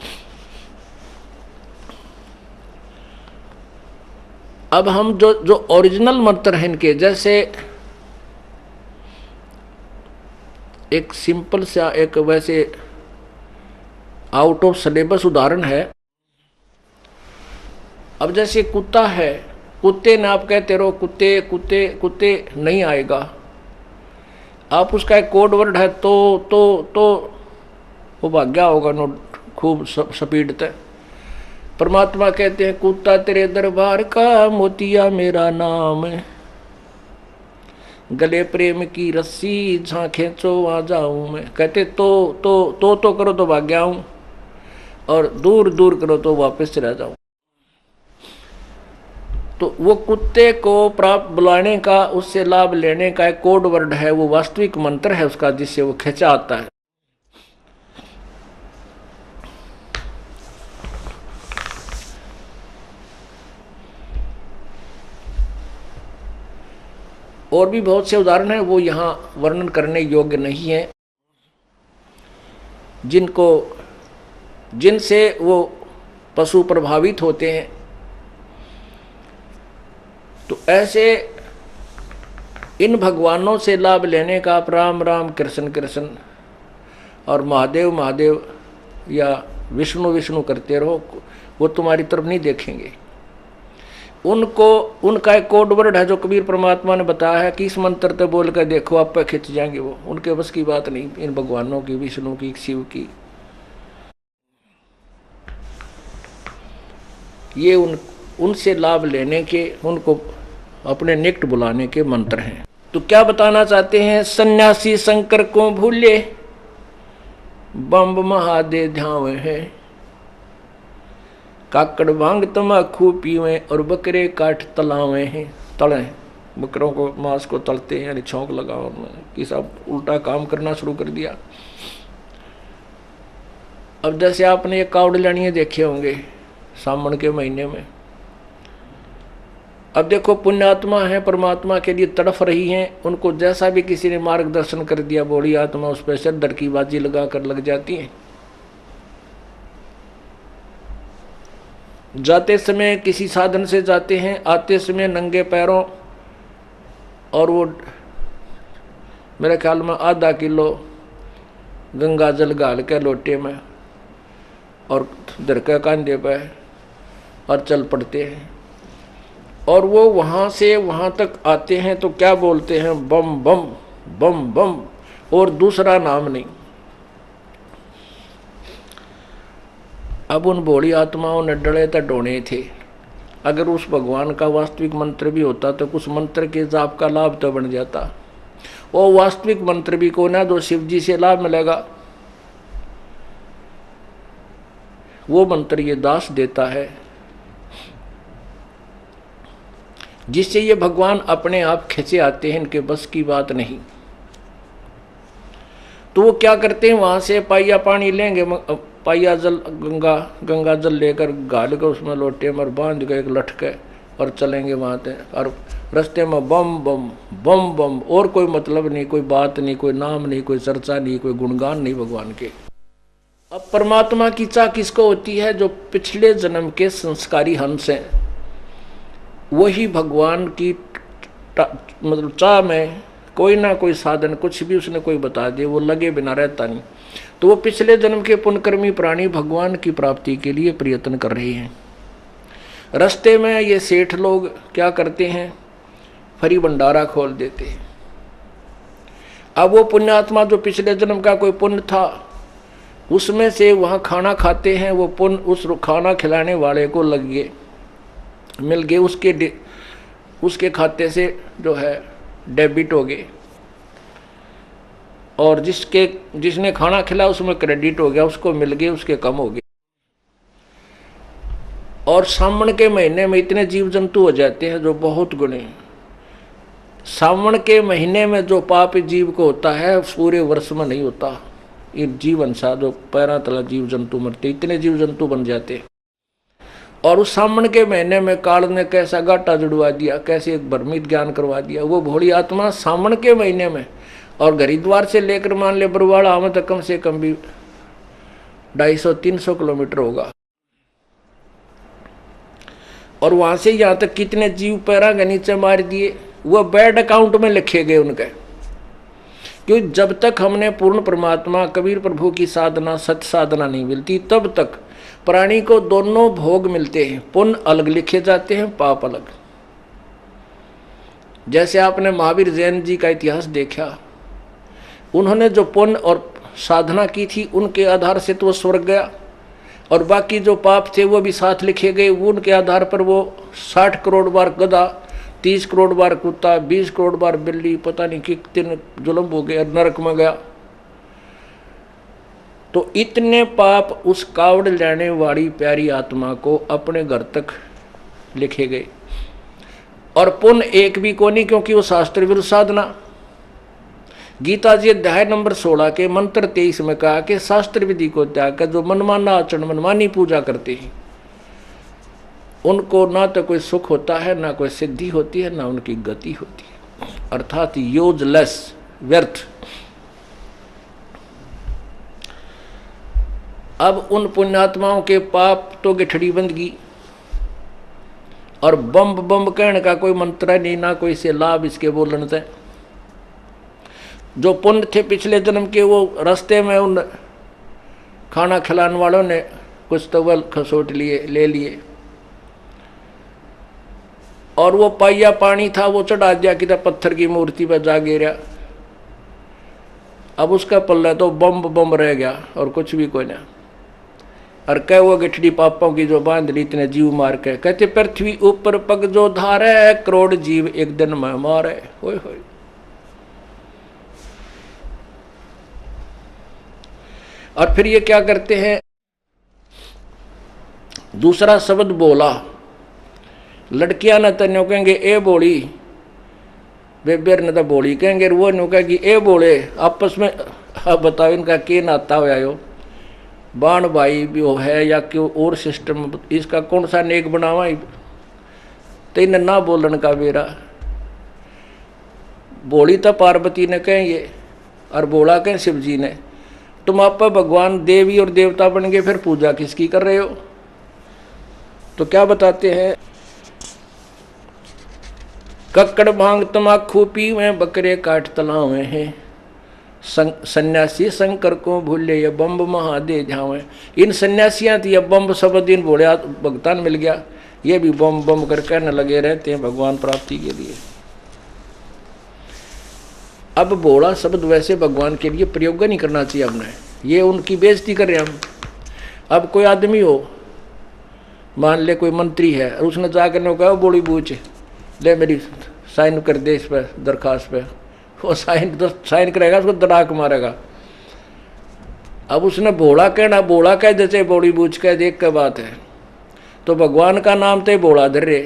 अब हम जो ओरिजिनल मंत्र हैं इनके, जैसे एक सिंपल सा एक वैसे आउट ऑफ सिलेबस उदाहरण है। अब जैसे कुत्ता है, कुत्ते ने आप कहते रहो कुत्ते कुत्ते कुत्ते, नहीं आएगा। आप उसका एक कोड वर्ड है तो वो भाग गया होगा नो खूब स्पीड तक। परमात्मा कहते हैं कुत्ता तेरे दरबार का मोतिया मेरा नाम, गले प्रेम की रस्सी जहाँ खींचो आ जाऊं मैं। कहते तो करो तो भाग गया हूं, और दूर दूर करो तो वापस चला जाऊं। तो वो कुत्ते को प्राप्त बुलाने का, उससे लाभ लेने का एक कोड वर्ड है, वो वास्तविक मंत्र है उसका, जिससे वो खींचा आता है। और भी बहुत से उदाहरण हैं, वो यहाँ वर्णन करने योग्य नहीं है, जिनसे वो पशु प्रभावित होते हैं। तो ऐसे इन भगवानों से लाभ लेने का आप राम राम कृष्ण कृष्ण और महादेव महादेव या विष्णु विष्णु करते रहो, वो तुम्हारी तरफ नहीं देखेंगे। उनका एक कोड वर्ड है जो कबीर परमात्मा ने बताया है कि इस मंत्र तो बोल कर देखो आप पे खिंच जाएंगे वो। उनके बस की बात नहीं इन भगवानों की, विष्णु की, शिव की। ये उनसे लाभ लेने के, उनको अपने निकट बुलाने के मंत्र हैं। तो क्या बताना चाहते हैं? सन्यासी शंकर को भूले बम्ब महादेव ध्यावे हैं, काकड़ भांग तमाकू पीवे और बकरे काट तलावे हैं। तले बकरों को मांस को तलते हैं, यानी छौंक लगाओ, कि सब उल्टा काम करना शुरू कर दिया। अब जैसे आपने ये कावड़ियानियाँ देखे होंगे सावन के महीने में, अब देखो पुण्यात्मा है, परमात्मा के लिए तड़फ रही हैं, उनको जैसा भी किसी ने मार्गदर्शन कर दिया बूढ़ी आत्मा उस पर सिर की बाजी लगा कर लग जाती हैं। जाते समय किसी साधन से जाते हैं, आते समय नंगे पैरों, और वो मेरे ख्याल में आधा किलो गंगा जल गाल के लोटे में और दरका कांधे पे और चल पड़ते हैं। और वो वहाँ से वहाँ तक आते हैं तो क्या बोलते हैं, बम बम बम बम, और दूसरा नाम नहीं। अब उन बूढ़ी आत्माओं ने डरे तो डोने थे। अगर उस भगवान का वास्तविक मंत्र भी होता तो कुछ मंत्र के जाप का लाभ तो बन जाता। वो वास्तविक मंत्र भी को ना जो शिव जी से लाभ मिलेगा, वो मंत्र ये दास देता है, जिससे ये भगवान अपने आप खिंचे आते हैं, इनके बस की बात नहीं। तो वो क्या करते हैं, वहां से पाइया पानी लेंगे, पाइया जल गंगा जल लेकर गाल कर उसमें लोटे में बांध के एक लटके और चलेंगे वहां से, और रास्ते में बम बम बम बम, और कोई मतलब नहीं, कोई बात नहीं, कोई नाम नहीं, कोई चर्चा नहीं, कोई गुणगान नहीं भगवान के। अब परमात्मा की चाह किसको होती है, जो पिछले जन्म के संस्कारी हंस हैं, वही भगवान की मतलब चाह में कोई ना कोई साधन कुछ भी उसने कोई बता दे, वो लगे बिना रहता नहीं। तो वो पिछले जन्म के पुण्यकर्मी प्राणी भगवान की प्राप्ति के लिए प्रयत्न कर रहे हैं। रास्ते में ये सेठ लोग क्या करते हैं, फरी भंडारा खोल देते हैं। अब वो पुण्यात्मा जो पिछले जन्म का कोई पुण्य था, उसमें से वहाँ खाना खाते हैं, वो पुण्य उस खाना खिलाने वाले को लग गए, मिल गए, उसके खाते से जो है डेबिट हो गए, और जिसने खाना खिलाया उसमें क्रेडिट हो गया, उसको मिल गए, उसके कम हो गए। और सावन के महीने में इतने जीव जंतु हो जाते हैं जो बहुत गुणे। सावन के महीने में जो पाप जीव को होता है पूरे वर्ष में नहीं होता। ये जीवन सा जो पैरा तला जीव जंतु मरते, इतने जीव जंतु बन जाते। और उस सावन के महीने में काल ने कैसा घाटा जुड़वा दिया, कैसे एक भ्रमित ज्ञान करवा दिया। वो भोली आत्मा सावन के महीने में, और हरिद्वार से लेकर मान ले बरवाड़ा आवे तो कम से कम भी 250-300 किलोमीटर होगा, और वहां से यहाँ तक कितने जीव पैरा के नीचे मार दिए, वो बैड अकाउंट में लिखे गए उनके। क्योंकि जब तक हमने पूर्ण परमात्मा कबीर प्रभु की साधना सत्य साधना नहीं मिलती, तब तक प्राणी को दोनों भोग मिलते हैं, पुण्य अलग लिखे जाते हैं, पाप अलग। जैसे आपने महावीर जैन जी का इतिहास देखा, उन्होंने जो पुण्य और साधना की थी उनके आधार से तो वो स्वर्ग गया, और बाकी जो पाप थे वो भी साथ लिखे गए। वो उनके आधार पर वो 60 करोड़ बार गधा, 30 करोड़ बार कुत्ता, 20 करोड़ बार बिल्ली, पता नहीं कितने जुल्म हो गए, नरक में गया। तो इतने पाप उस कावड़ लेने वाली प्यारी आत्मा को अपने घर तक लिखे गए, और पुण्य एक भी को नहीं, क्योंकि वो शास्त्र विरुद्ध साधना। गीता जी अध्याय नंबर 16 के मंत्र 23 में कहा कि शास्त्र विधि को त्याग कर जो मनमाना आचरण मनमानी पूजा करते हैं, उनको ना तो कोई सुख होता है, ना कोई सिद्धि होती है, ना उनकी गति होती है, अर्थात यूजलेस, व्यर्थ। अब उन पुण्यात्माओं के पाप तो गिठड़ी बंद गई, और बम बम कहने का कोई मंत्र नहीं, ना कोई से लाभ इसके बोलने से। जो पुण्य थे पिछले जन्म के, वो रास्ते में उन खाना खिलाने वालों ने कुछ तवल खसोट लिए, ले लिए, और वो पाइया पानी था वो चढ़ा दिया कि पत्थर की मूर्ति पर जा गिरा। अब उसका पल्ला तो बम बम रह गया और कुछ भी कोई ना। और कह वो गिठड़ी पापों की जो बांध ली इतने जीव मार के, कहते पृथ्वी ऊपर पग जो धारे, करोड़ जीव एक दिन में मारे। होय होय। और फिर ये क्या करते हैं, दूसरा शब्द बोला, लड़कियां न तो न्यू कहेंगे ए बोली, बेबेर न तो बोली कहेंगे, वो न्यू कहेगी ए बोले। आपस में अब बताओ इनका के नाता हो आयो। बाण भाई भी हो है या क्यों और सिस्टम, इसका कौन सा नेक बनावा तेन ना बोलन का बेरा। बोली तो पार्वती ने कहें ये, और बोला कहें शिव जी ने। तुम आप भगवान देवी और देवता बन गए, फिर पूजा किसकी कर रहे हो? तो क्या बताते हैं, कक्कड़ भांग तमाकू पीवे बकरे काट तलावे हैं, सन्यासी शंकर को भूले ये बम्ब महादे झावे। इन सन्यासियां थी, अब बम्ब सब दिन भोले भगतान मिल गया, ये भी बम बम कर कहने लगे रहते हैं भगवान प्राप्ति के लिए। अब भोला शब्द वैसे भगवान के लिए प्रयोग नहीं करना चाहिए हमने, ये उनकी बेइज्जती कर रहे हैं हम। अब कोई आदमी हो, मान ले कोई मंत्री है, और उसने जाकर कहा बोली बूझ ले मेरी साइन कर दे इस पर दरखास्त पे, वो साइन करेगा, उसको दराक मारेगा। अब उसने भोला कहना, भोला कह देते बोली बूझ कह देख के बात है, तो भगवान का नाम तो भोला धर रे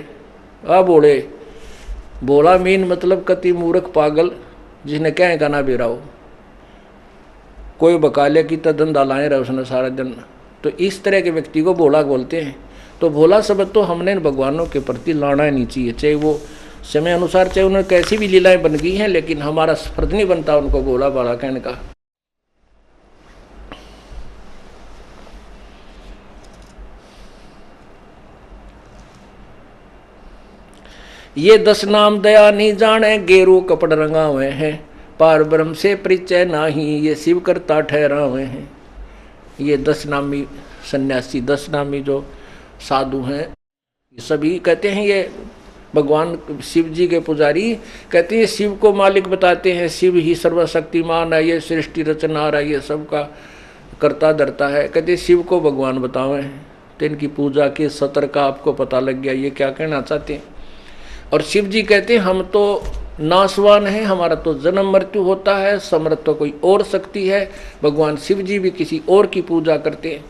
आ बोले। भोला मीन मतलब कति मूर्ख पागल, जिसने कह का ना बेरा हो, कोई बकाले की तो धंधा लाए रहा उसने सारा दिन, तो इस तरह के व्यक्ति को भोला बोलते हैं। तो भोला शब्द तो हमने भगवानों के प्रति लाना ही नहीं चाहिए, चाहे वो समय अनुसार, चाहे उन्हें कैसी भी लीलाएं बन गई हैं, लेकिन हमारा फर्ज नहीं बनता उनको भोला भाला कहने का। ये 10 नाम दया नहीं जाने, गेरू कपड़ रंगा हुए हैं, पार ब्रह्म से परिचय नाही, ये शिव करता ठहरा हुए हैं। ये 10 नामी सन्यासी, 10 नामी जो साधु हैं, सभी कहते हैं ये भगवान शिव जी के पुजारी, कहते हैं शिव को मालिक बताते हैं, शिव ही सर्वशक्तिमान है, ये सृष्टि रचना रहा है, ये सबका करता धरता है, कहते हैं शिव को भगवान बतावे। तो इनकी पूजा के सतर का आपको पता लग गया ये क्या कहना चाहते हैं। और शिव जी कहते हैं हम तो नाशवान हैं, हमारा तो जन्म मृत्यु होता है, समर्थ तो कोई और शक्ति है। भगवान शिव जी भी किसी और की पूजा करते हैं।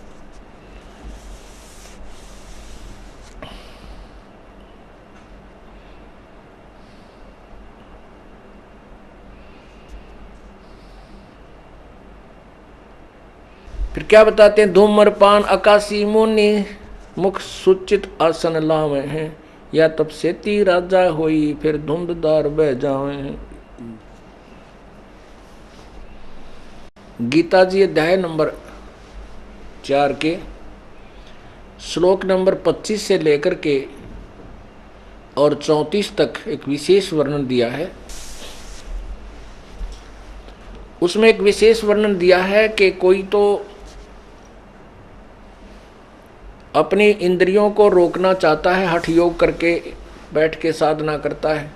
फिर क्या बताते हैं, धूम्रपान आकाशी मुनि मुख सूचित आसन लावे हैं, या तब सेती राजा होई फिर धुंधदार बह जावे हैं। गीता जी अध्याय नंबर 4 के श्लोक नंबर 25 से लेकर के और 34 तक एक विशेष वर्णन दिया है। उसमें एक विशेष वर्णन दिया है कि कोई तो अपनी इंद्रियों को रोकना चाहता है, हठ योग करके बैठ के साधना करता है,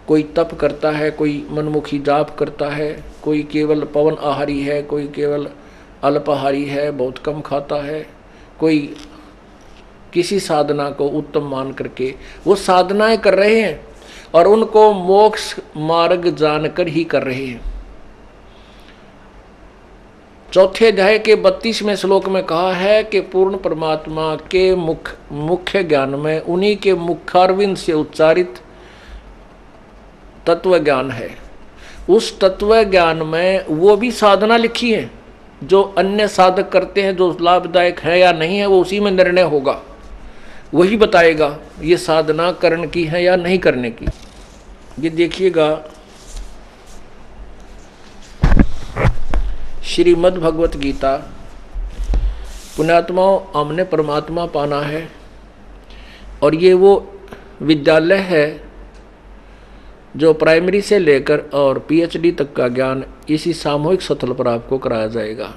कोई तप करता है, कोई मनमुखी जाप करता है, कोई केवल पवन आहारी है, कोई केवल अल्पाहारी है, बहुत कम खाता है, कोई किसी साधना को उत्तम मान करके वो साधनाएं कर रहे हैं और उनको मोक्ष मार्ग जानकर ही कर रहे हैं। चौथे अध्याय के 32वें श्लोक में कहा है कि पूर्ण परमात्मा के मुख्य ज्ञान में उन्हीं के मुखारविंद से उच्चारित तत्व ज्ञान है। उस तत्व ज्ञान में वो भी साधना लिखी है जो अन्य साधक करते हैं, जो लाभदायक है या नहीं है वो उसी में निर्णय होगा, वही बताएगा ये साधना करने की है या नहीं करने की। ये देखिएगा श्रीमद् भगवत गीता। पुण्यात्माओं, हमने परमात्मा पाना है और ये वो विद्यालय है जो प्राइमरी से लेकर और पीएचडी तक का ज्ञान इसी सामूहिक सतल पर आपको कराया जाएगा।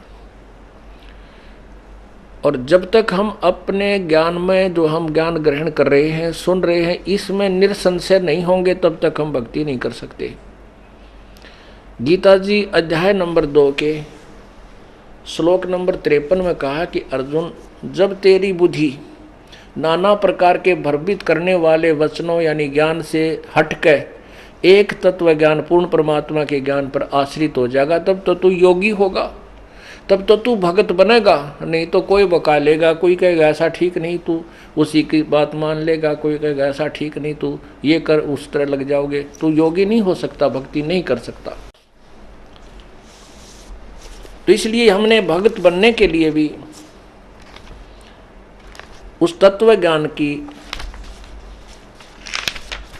और जब तक हम अपने ज्ञान में जो हम ज्ञान ग्रहण कर रहे हैं, सुन रहे हैं, इसमें निरसंशय नहीं होंगे तब तक हम भक्ति नहीं कर सकते। गीता जी अध्याय नंबर 2 के श्लोक नंबर 53 में कहा कि अर्जुन, जब तेरी बुद्धि नाना प्रकार के भ्रमित करने वाले वचनों यानी ज्ञान से हटकर एक तत्व ज्ञान पूर्ण परमात्मा के ज्ञान पर आश्रित हो जाएगा, तब तो तू योगी होगा, तब तो तू भगत बनेगा। नहीं तो कोई बका लेगा, कोई कहेगा ऐसा ठीक नहीं, तू उसी की बात मान लेगा, कोई कहेगा ऐसा ठीक नहीं, तू ये कर, उस तरह लग जाओगे। तू योगी नहीं हो सकता, भक्ति नहीं कर सकता। तो इसलिए हमने भगत बनने के लिए भी उस तत्व ज्ञान की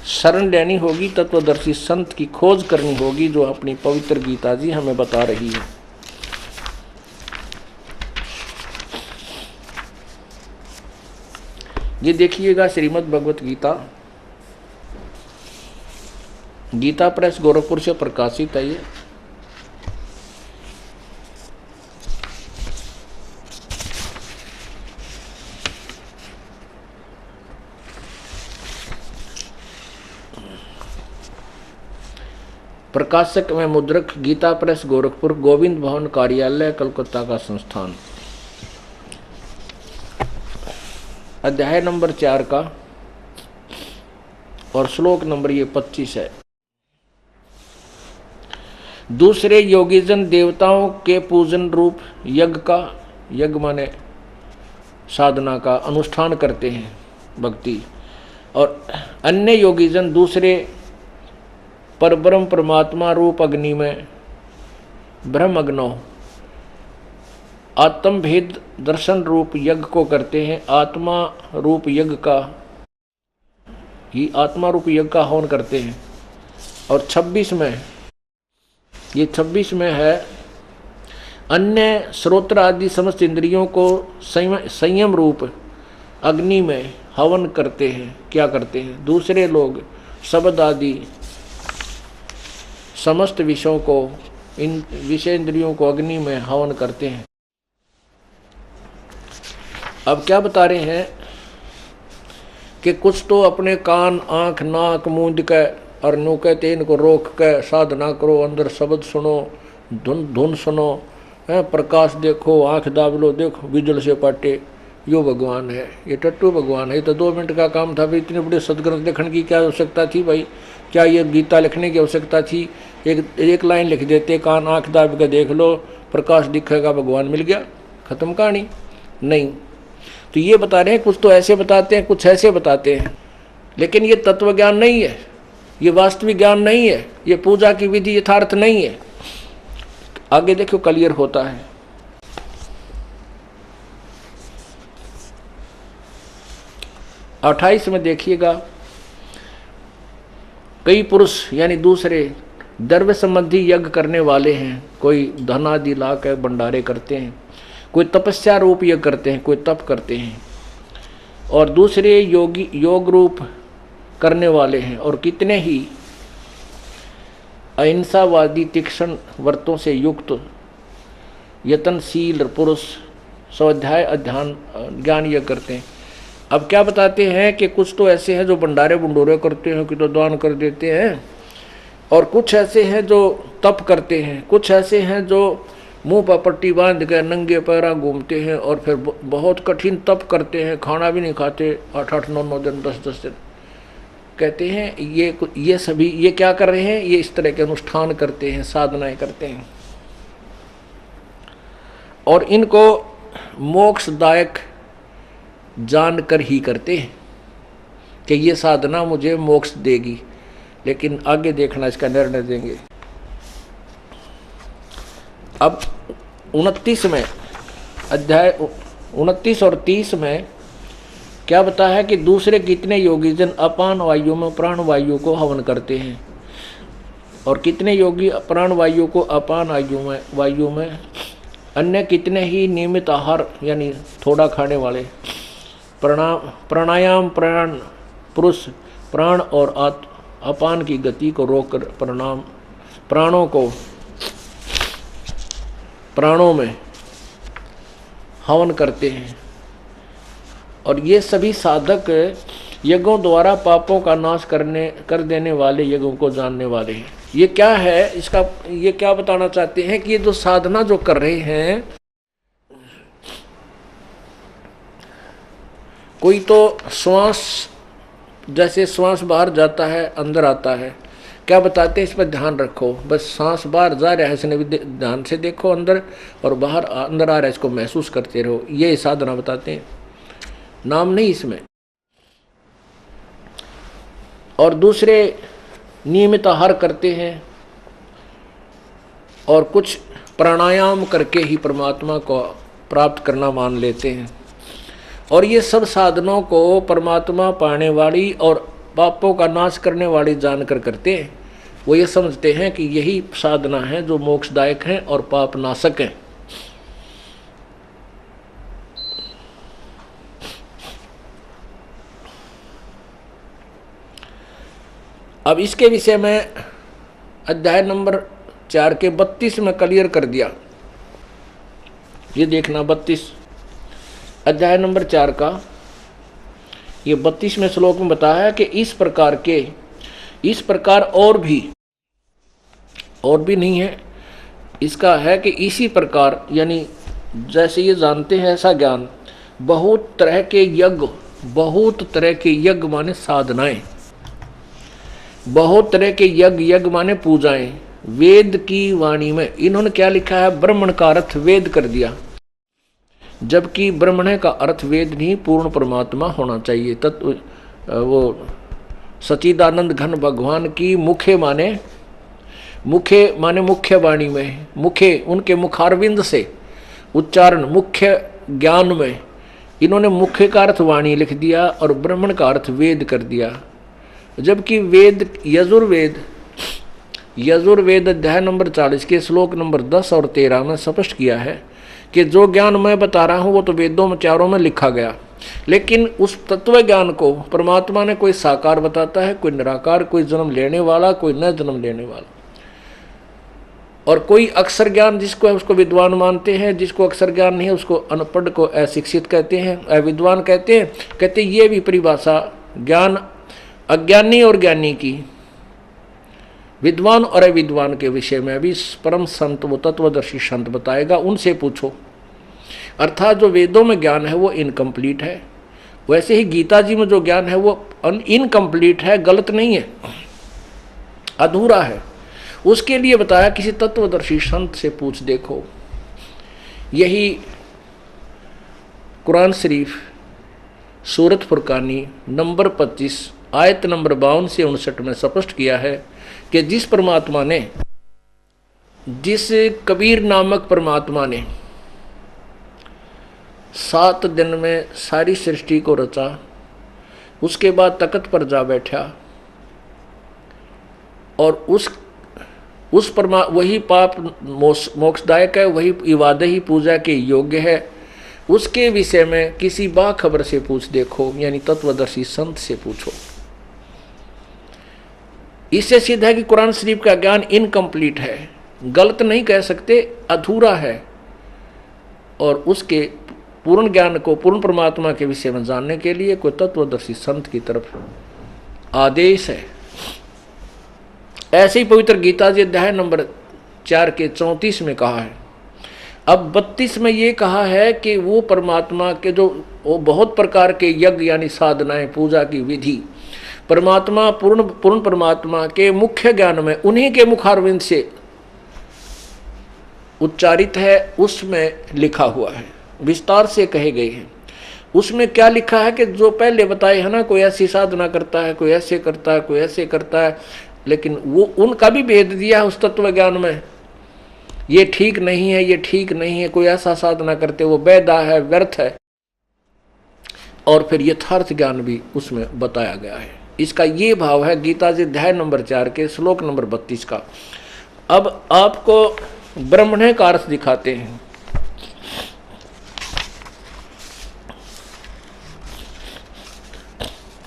शरण लेनी होगी, तत्वदर्शी संत की खोज करनी होगी, जो अपनी पवित्र गीता जी हमें बता रही है। ये देखिएगा श्रीमद् भगवत गीता, गीता प्रेस गोरखपुर से प्रकाशित है। ये प्रकाशक में मुद्रक गीता प्रेस गोरखपुर, गोविंद भवन कार्यालय, कलकत्ता का संस्थान। अध्याय नंबर 4 का और श्लोक नंबर ये 25 है। दूसरे योगीजन देवताओं के पूजन रूप यज्ञ का, यज्ञ माने साधना का अनुष्ठान करते हैं, भक्ति, और अन्य योगीजन दूसरे परब्रह्म परमात्मा रूप अग्नि में ब्रह्म अग्नो आत्म भेद दर्शन रूप यज्ञ को करते हैं। आत्मा रूप यज्ञ का ही आत्मा रूप यज्ञ का हवन करते हैं। और 26 में, ये 26 में है, अन्य श्रोत्र आदि समस्त इंद्रियों को संयम रूप अग्नि में हवन करते हैं। क्या करते हैं? दूसरे लोग शब्द आदि समस्त विषयों को, इन विषय इंद्रियों को अग्नि में हवन करते हैं। अब क्या बता रहे हैं कि कुछ तो अपने कान, आंख, नाक मूंद के और नो कहते इनको रोक के साधना करो, अंदर शब्द सुनो, धुन सुनो, है प्रकाश देखो, आंख दाब लो, देखो बिजल से पाटे, यो भगवान है, ये टट्टू भगवान है। ये तो 2 मिनट का काम था भाई, इतने बड़े सदग्रंथ लिखने की क्या आवश्यकता थी भाई? क्या ये गीता लिखने की आवश्यकता थी? एक लाइन लिख देते, कान आंख दाब के देख लो, प्रकाश दिखेगा, भगवान मिल गया, खत्म कहानी। नहीं, तो ये बता रहे हैं कुछ तो ऐसे बताते हैं, कुछ ऐसे बताते हैं, लेकिन ये तत्व ज्ञान नहीं है, ये वास्तविक ज्ञान नहीं है, ये पूजा की विधि यथार्थ नहीं है। आगे देखो क्लियर होता है। अट्ठाईस में देखिएगा, कई पुरुष यानी दूसरे द्रव्य संबंधी यज्ञ करने वाले हैं। कोई धन आदि ला के भंडारे करते हैं, कोई तपस्या रूप यज्ञ करते हैं, कोई तप करते हैं, और दूसरे योगी योग रूप करने वाले हैं। और कितने ही अहिंसावादी तीक्ष्ण व्रतों से युक्त यत्नशील पुरुष स्वाध्याय अध्ययन ज्ञान यज्ञ करते हैं। अब क्या बताते हैं कि कुछ तो ऐसे हैं जो भंडारे भंडोरे करते हैं, कि तो दान कर देते हैं, और कुछ ऐसे हैं जो तप करते हैं, कुछ ऐसे हैं जो मुंह पर पट्टी बांध के नंगे पैरा घूमते हैं और फिर बहुत कठिन तप करते हैं, खाना भी नहीं खाते 8-8, 9-9 दिन, 10-10 दिन। कहते हैं ये सभी ये क्या कर रहे हैं? ये इस तरह के अनुष्ठान करते हैं, साधनाएं करते हैं, और इनको मोक्षदायक जानकर ही करते हैं कि ये साधना मुझे मोक्ष देगी। लेकिन आगे देखना, इसका निर्णय देंगे। अब 29 में, अध्याय 29 और 30 में क्या बता है कि दूसरे कितने योगीजन अपान वायु में प्राण वायु को हवन करते हैं, और कितने योगी प्राण वायु को अपान वायु में, अन्य कितने ही नियमित आहार यानी थोड़ा खाने वाले, प्राणायाम प्राण पुरुष प्राण और अपान की गति को रोककर प्राणों में हवन करते हैं। और ये सभी साधक यज्ञों द्वारा पापों का नाश कर देने वाले यज्ञों को जानने वाले हैं। ये क्या है? इसका ये क्या बताना चाहते हैं कि ये जो साधना जो कर रहे हैं, कोई तो श्वास, जैसे श्वास बाहर जाता है अंदर आता है, क्या बताते हैं? इस पर ध्यान रखो, बस सांस बाहर जा रहा है इसने भी ध्यान से देखो अंदर, और बाहर अंदर आ रहा है इसको महसूस करते रहो। ये साधना बताते हैं, नाम नहीं इसमें। और दूसरे नियमित आहार करते हैं, और कुछ प्राणायाम करके ही परमात्मा को प्राप्त करना मान लेते हैं। और ये सब साधनों को परमात्मा पाने वाली और पापों का नाश करने वाली जानकर करते हैं। वो ये समझते हैं कि यही साधना है जो मोक्षदायक है और पाप नाशक है। अब इसके विषय में अध्याय नंबर 4 के 32 में क्लियर कर दिया। ये देखना 32 अध्याय नंबर 4 का ये 32वें श्लोक में बताया है कि इस प्रकार और भी नहीं है, इसका है कि इसी प्रकार, यानी जैसे ये जानते हैं ऐसा ज्ञान, बहुत तरह के यज्ञ माने साधनाएं, बहुत तरह के यज्ञ माने पूजाएं, वेद की वाणी में इन्होंने क्या लिखा है, ब्राह्मण का अर्थ वेद कर दिया, जबकि ब्राह्मण का अर्थ वेद नहीं पूर्ण परमात्मा होना चाहिए। तत्व वो सच्चिदानंद घन भगवान की मुखे माने मुख्य वाणी में, मुखे उनके मुखारविंद से उच्चारण, मुख्य ज्ञान में इन्होंने मुख्य का अर्थ वाणी लिख दिया और ब्राह्मण का अर्थ वेद कर दिया। जबकि वेद यजुर्वेद अध्याय नंबर 40 के श्लोक नंबर 10 और 13 में स्पष्ट किया है कि जो ज्ञान मैं बता रहा हूँ वो तो वेदों में चारों में लिखा गया, लेकिन उस तत्व ज्ञान को परमात्मा ने कोई साकार बताता है, कोई निराकार, कोई जन्म लेने वाला, कोई न जन्म लेने वाला, और कोई अक्षर ज्ञान जिसको है उसको विद्वान मानते हैं, जिसको अक्षर ज्ञान नहीं है उसको अनपढ़ को अशिक्षित कहते हैं, अविद्वान कहते हैं। कहते ये भी परिभाषा ज्ञान अज्ञानी और ज्ञानी की, विद्वान और अविद्वान के विषय में भी परम संत वो तत्वदर्शी संत बताएगा, उनसे पूछो। अर्थात जो वेदों में ज्ञान है वो इनकम्प्लीट है, वैसे ही गीता जी में जो ज्ञान है वो इनकम्प्लीट है, गलत नहीं है, अधूरा है। उसके लिए बताया किसी तत्वदर्शी संत से पूछ देखो। यही कुरान शरीफ सूरत फुरकानी नंबर 25 आयत नंबर 52 से 59 में स्पष्ट किया है कि जिस कबीर नामक परमात्मा ने 7 दिन में सारी सृष्टि को रचा, उसके बाद तख्त पर जा बैठा और वही पाप मोक्षदायक है, वही इबादत ही पूजा के योग्य है, उसके विषय में किसी बाखबर से पूछ देखो, यानी तत्वदर्शी संत से पूछो। इससे सिद्ध है कि कुरान शरीफ का ज्ञान इनकम्प्लीट है, गलत नहीं कह सकते, अधूरा है, और उसके पूर्ण ज्ञान को पूर्ण परमात्मा के विषय में जानने के लिए कोई तत्वदर्शी संत की तरफ आदेश है। ऐसे ही पवित्र गीता जी अध्याय नंबर 4 के 34 में कहा है। अब 32 में ये कहा है कि वो परमात्मा के जो वो बहुत प्रकार के यज्ञ यानी साधनाएं, पूजा की विधि परमात्मा पूर्ण परमात्मा के मुख्य ज्ञान में उन्हीं के मुखारविंद से उच्चारित है, उसमें लिखा हुआ है, विस्तार से कहे गए हैं। उसमें क्या लिखा है कि जो पहले बताए है ना, कोई ऐसी साधना करता है, कोई ऐसे करता है, कोई ऐसे करता है, लेकिन वो उनका भी भेद दिया है उस तत्व ज्ञान में। ये ठीक नहीं है, ये ठीक नहीं है, कोई ऐसा साधना करते वो बेदा है, व्यर्थ है, और फिर यथार्थ ज्ञान भी उसमें बताया गया है। इसका ये भाव है गीता जी अध्याय नंबर 4 के श्लोक नंबर 32 का। अब आपको ब्रह्मण्य का अर्थ दिखाते हैं।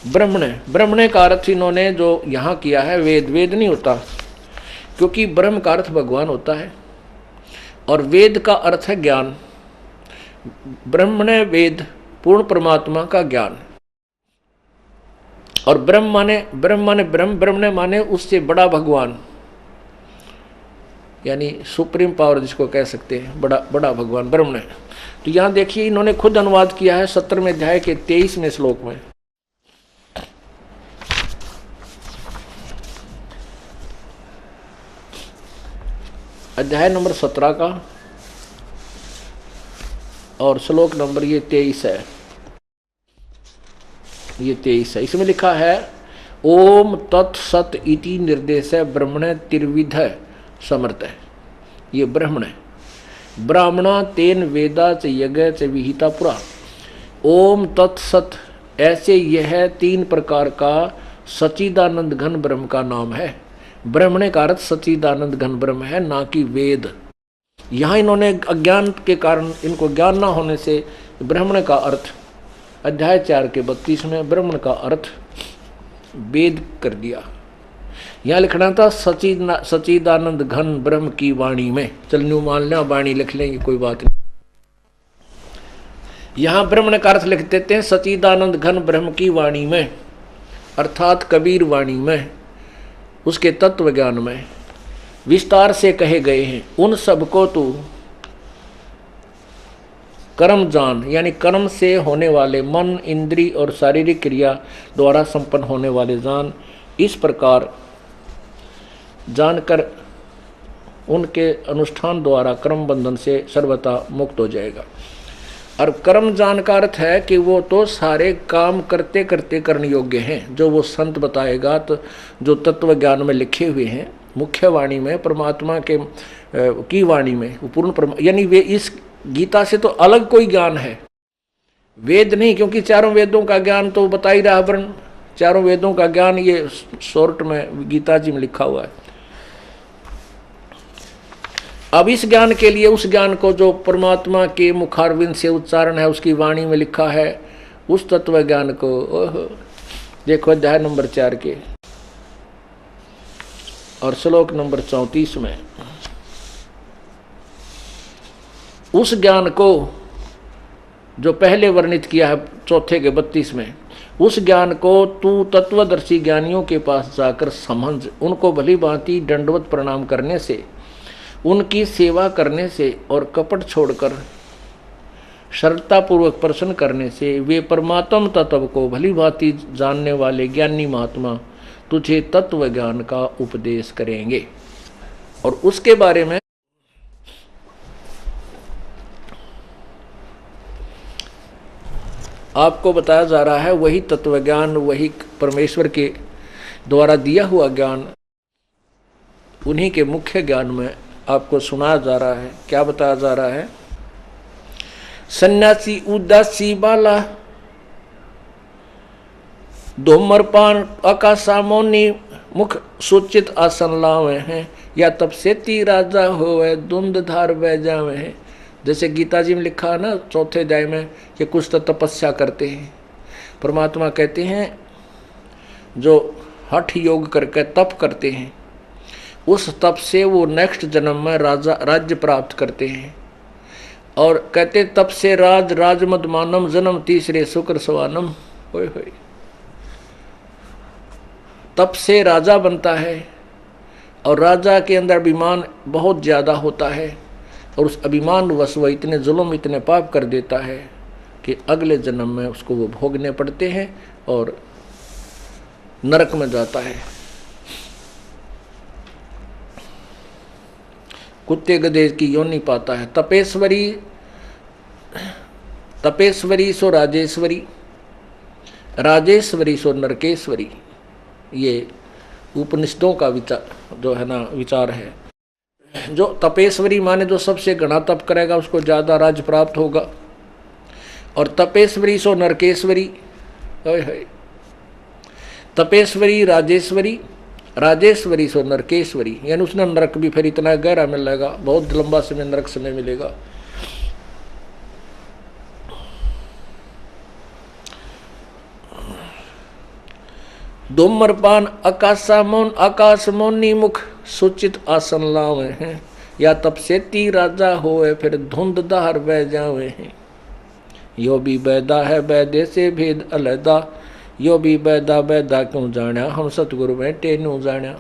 ब्रह्मण्य का अर्थ इन्होंने जो यहाँ किया है, वेद नहीं होता, क्योंकि ब्रह्म का अर्थ भगवान होता है और वेद का अर्थ है ज्ञान। ब्रह्मण्य वेद पूर्ण परमात्मा का ज्ञान, और ब्रह्मण्य माने उससे बड़ा भगवान, यानी सुप्रीम पावर जिसको कह सकते हैं, बड़ा भगवान ब्रह्मण्य। तो यहाँ देखिए इन्होंने खुद अनुवाद किया है 17वें अध्याय के 23वें श्लोक में। अध्याय नंबर 17 का और श्लोक नंबर ये 23 है, ये 23 है। इसमें लिखा है ओम तत्सत इति निर्देश ब्रह्मण त्रिविध समर्थ है। ये ब्रह्मण है, ब्राह्मणा तेन वेदा च यज्ञ च विहिता पुरा। ओम तत्सत, ऐसे यह 3 प्रकार का सच्चिदानंद घन ब्रह्म का नाम है। ब्रह्मणे का अर्थ सच्चिदानंद घन ब्रह्म है, ना कि वेद। यहाँ इन्होंने अज्ञान के कारण, इनको ज्ञान ना होने से ब्रह्मण का अर्थ अध्याय 4 के 32 में ब्रह्मण का अर्थ वेद कर दिया। यहाँ लिखना था सच्चिदानंद घन ब्रह्म की वाणी में। चल न्यू मान लें, वाणी लिख लेंगे, कोई बात नहीं। यहाँ ब्रह्मण का अर्थ लिख देते हैं सच्चिदानंद घन ब्रह्म की वाणी में, अर्थात कबीर वाणी में, उसके तत्व ज्ञान में विस्तार से कहे गए हैं। उन सबको तू कर्म जान, यानी कर्म से होने वाले मन, इंद्री और शारीरिक क्रिया द्वारा संपन्न होने वाले जान। इस प्रकार जानकर उनके अनुष्ठान द्वारा कर्म बंधन से सर्वथा मुक्त हो जाएगा। और कर्म जान का अर्थ है कि वो तो सारे काम करते करते करने योग्य हैं, जो वो संत बताएगा। तो जो तत्व ज्ञान में लिखे हुए हैं मुख्य वाणी में, परमात्मा के की वाणी में, वो पूर्ण यानी वे इस गीता से तो अलग कोई ज्ञान है, वेद नहीं। क्योंकि चारों वेदों का ज्ञान तो बता ही रहा वर्ण, चारों वेदों का ज्ञान ये शॉर्ट में गीता जी में लिखा हुआ है। अब इस ज्ञान के लिए उस ज्ञान को जो परमात्मा के मुखारविंद से उच्चारण है, उसकी वाणी में लिखा है, उस तत्व ज्ञान को देखो अध्याय नंबर 4 के और श्लोक नंबर 34 में। उस ज्ञान को जो पहले वर्णित किया है 4 के 32 में, उस ज्ञान को तू तत्वदर्शी ज्ञानियों के पास जाकर समझ, उनको भली भांति दंडवत प्रणाम करने से, उनकी सेवा करने से और कपट छोड़कर श्रद्धापूर्वक प्रश्न करने से वे परमात्म तत्व को भली भांति जानने वाले ज्ञानी महात्मा तुझे तत्व ज्ञान का उपदेश करेंगे। और उसके बारे में आपको बताया जा रहा है, वही तत्व ज्ञान, वही परमेश्वर के द्वारा दिया हुआ ज्ञान, उन्हीं के मुख्य ज्ञान में आपको सुनाया जा रहा है। क्या बताया जा रहा है? सन्यासी उदासी बाला धूम्रपान आकाशा मौनी मुख सूचित आसन लावे हैं, या तब सेती राजा होवे धुंध धार बह जावे हैं। जैसे गीता जी में लिखा है ना 4 अध्याय में कि कुछ तो तपस्या करते हैं। परमात्मा कहते हैं जो हठ योग करके तप करते हैं, उस तप से वो नेक्स्ट जन्म में राज्य प्राप्त करते हैं। और कहते तप से राजमद मानम जन्म तीसरे शुक्र सवानम। होय होय, तप से राजा बनता है और राजा के अंदर अभिमान बहुत ज़्यादा होता है, और उस अभिमान वश वह इतने जुल्म, इतने पाप कर देता है कि अगले जन्म में उसको वो भोगने पड़ते हैं और नरक में जाता है। कुत्ते गधे की योनि पाता है। तपेश्वरी सो राजेश्वरी, राजेश्वरी सो नरकेश्वरी। ये उपनिषदों का विचार जो है ना, विचार है। जो तपेश्वरी माने जो सबसे घना तप करेगा उसको ज़्यादा राज्य प्राप्त होगा। और तपेश्वरी सो नरकेश्वरी, तपेश्वरी राजेश्वरी, राजेश्वरी सो नरकेश्वरी, यानी उसने नरक भी फिर इतना गहरा मिलेगा, बहुत लंबा समय नरक समय मिलेगा। धूम्रपान आकाश मौनी मुख सूचित आसन लावे हैं, या तप सेती राजा होए फिर धुंध दार बह जावे हैं। यो भी बैदा है बैदे से भेद अलहदा, यो भी बैदा बैदा क्यों जाण्या, हम सतगुरु बैठे न्यू जाण्या।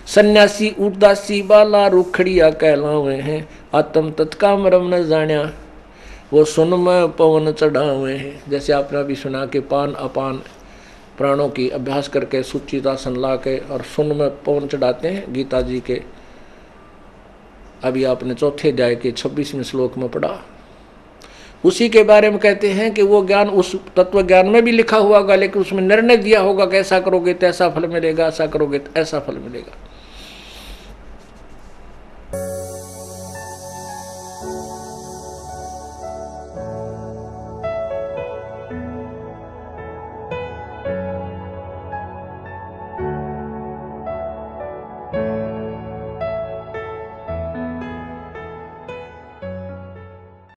सन्यासी उदासी बाला रुखड़िया कहलावे हैं, आत्म तत्का मरम न जाण्या, वो सुन में पवन चढ़ावे हैं। जैसे आपने अभी सुना कि पान अपान प्राणों की अभ्यास करके सुचितासन ला के और सुन में पवन चढ़ाते हैं। गीता जी के अभी आपने 4 अध्याय के 26वें श्लोक में पढ़ा। उसी के बारे में कहते हैं कि वो ज्ञान उस तत्व ज्ञान में भी लिखा हुआ होगा, लेकिन उसमें निर्णय दिया होगा कि ऐसा करोगे तो ऐसा फल मिलेगा, ऐसा करोगे तो ऐसा फल मिलेगा।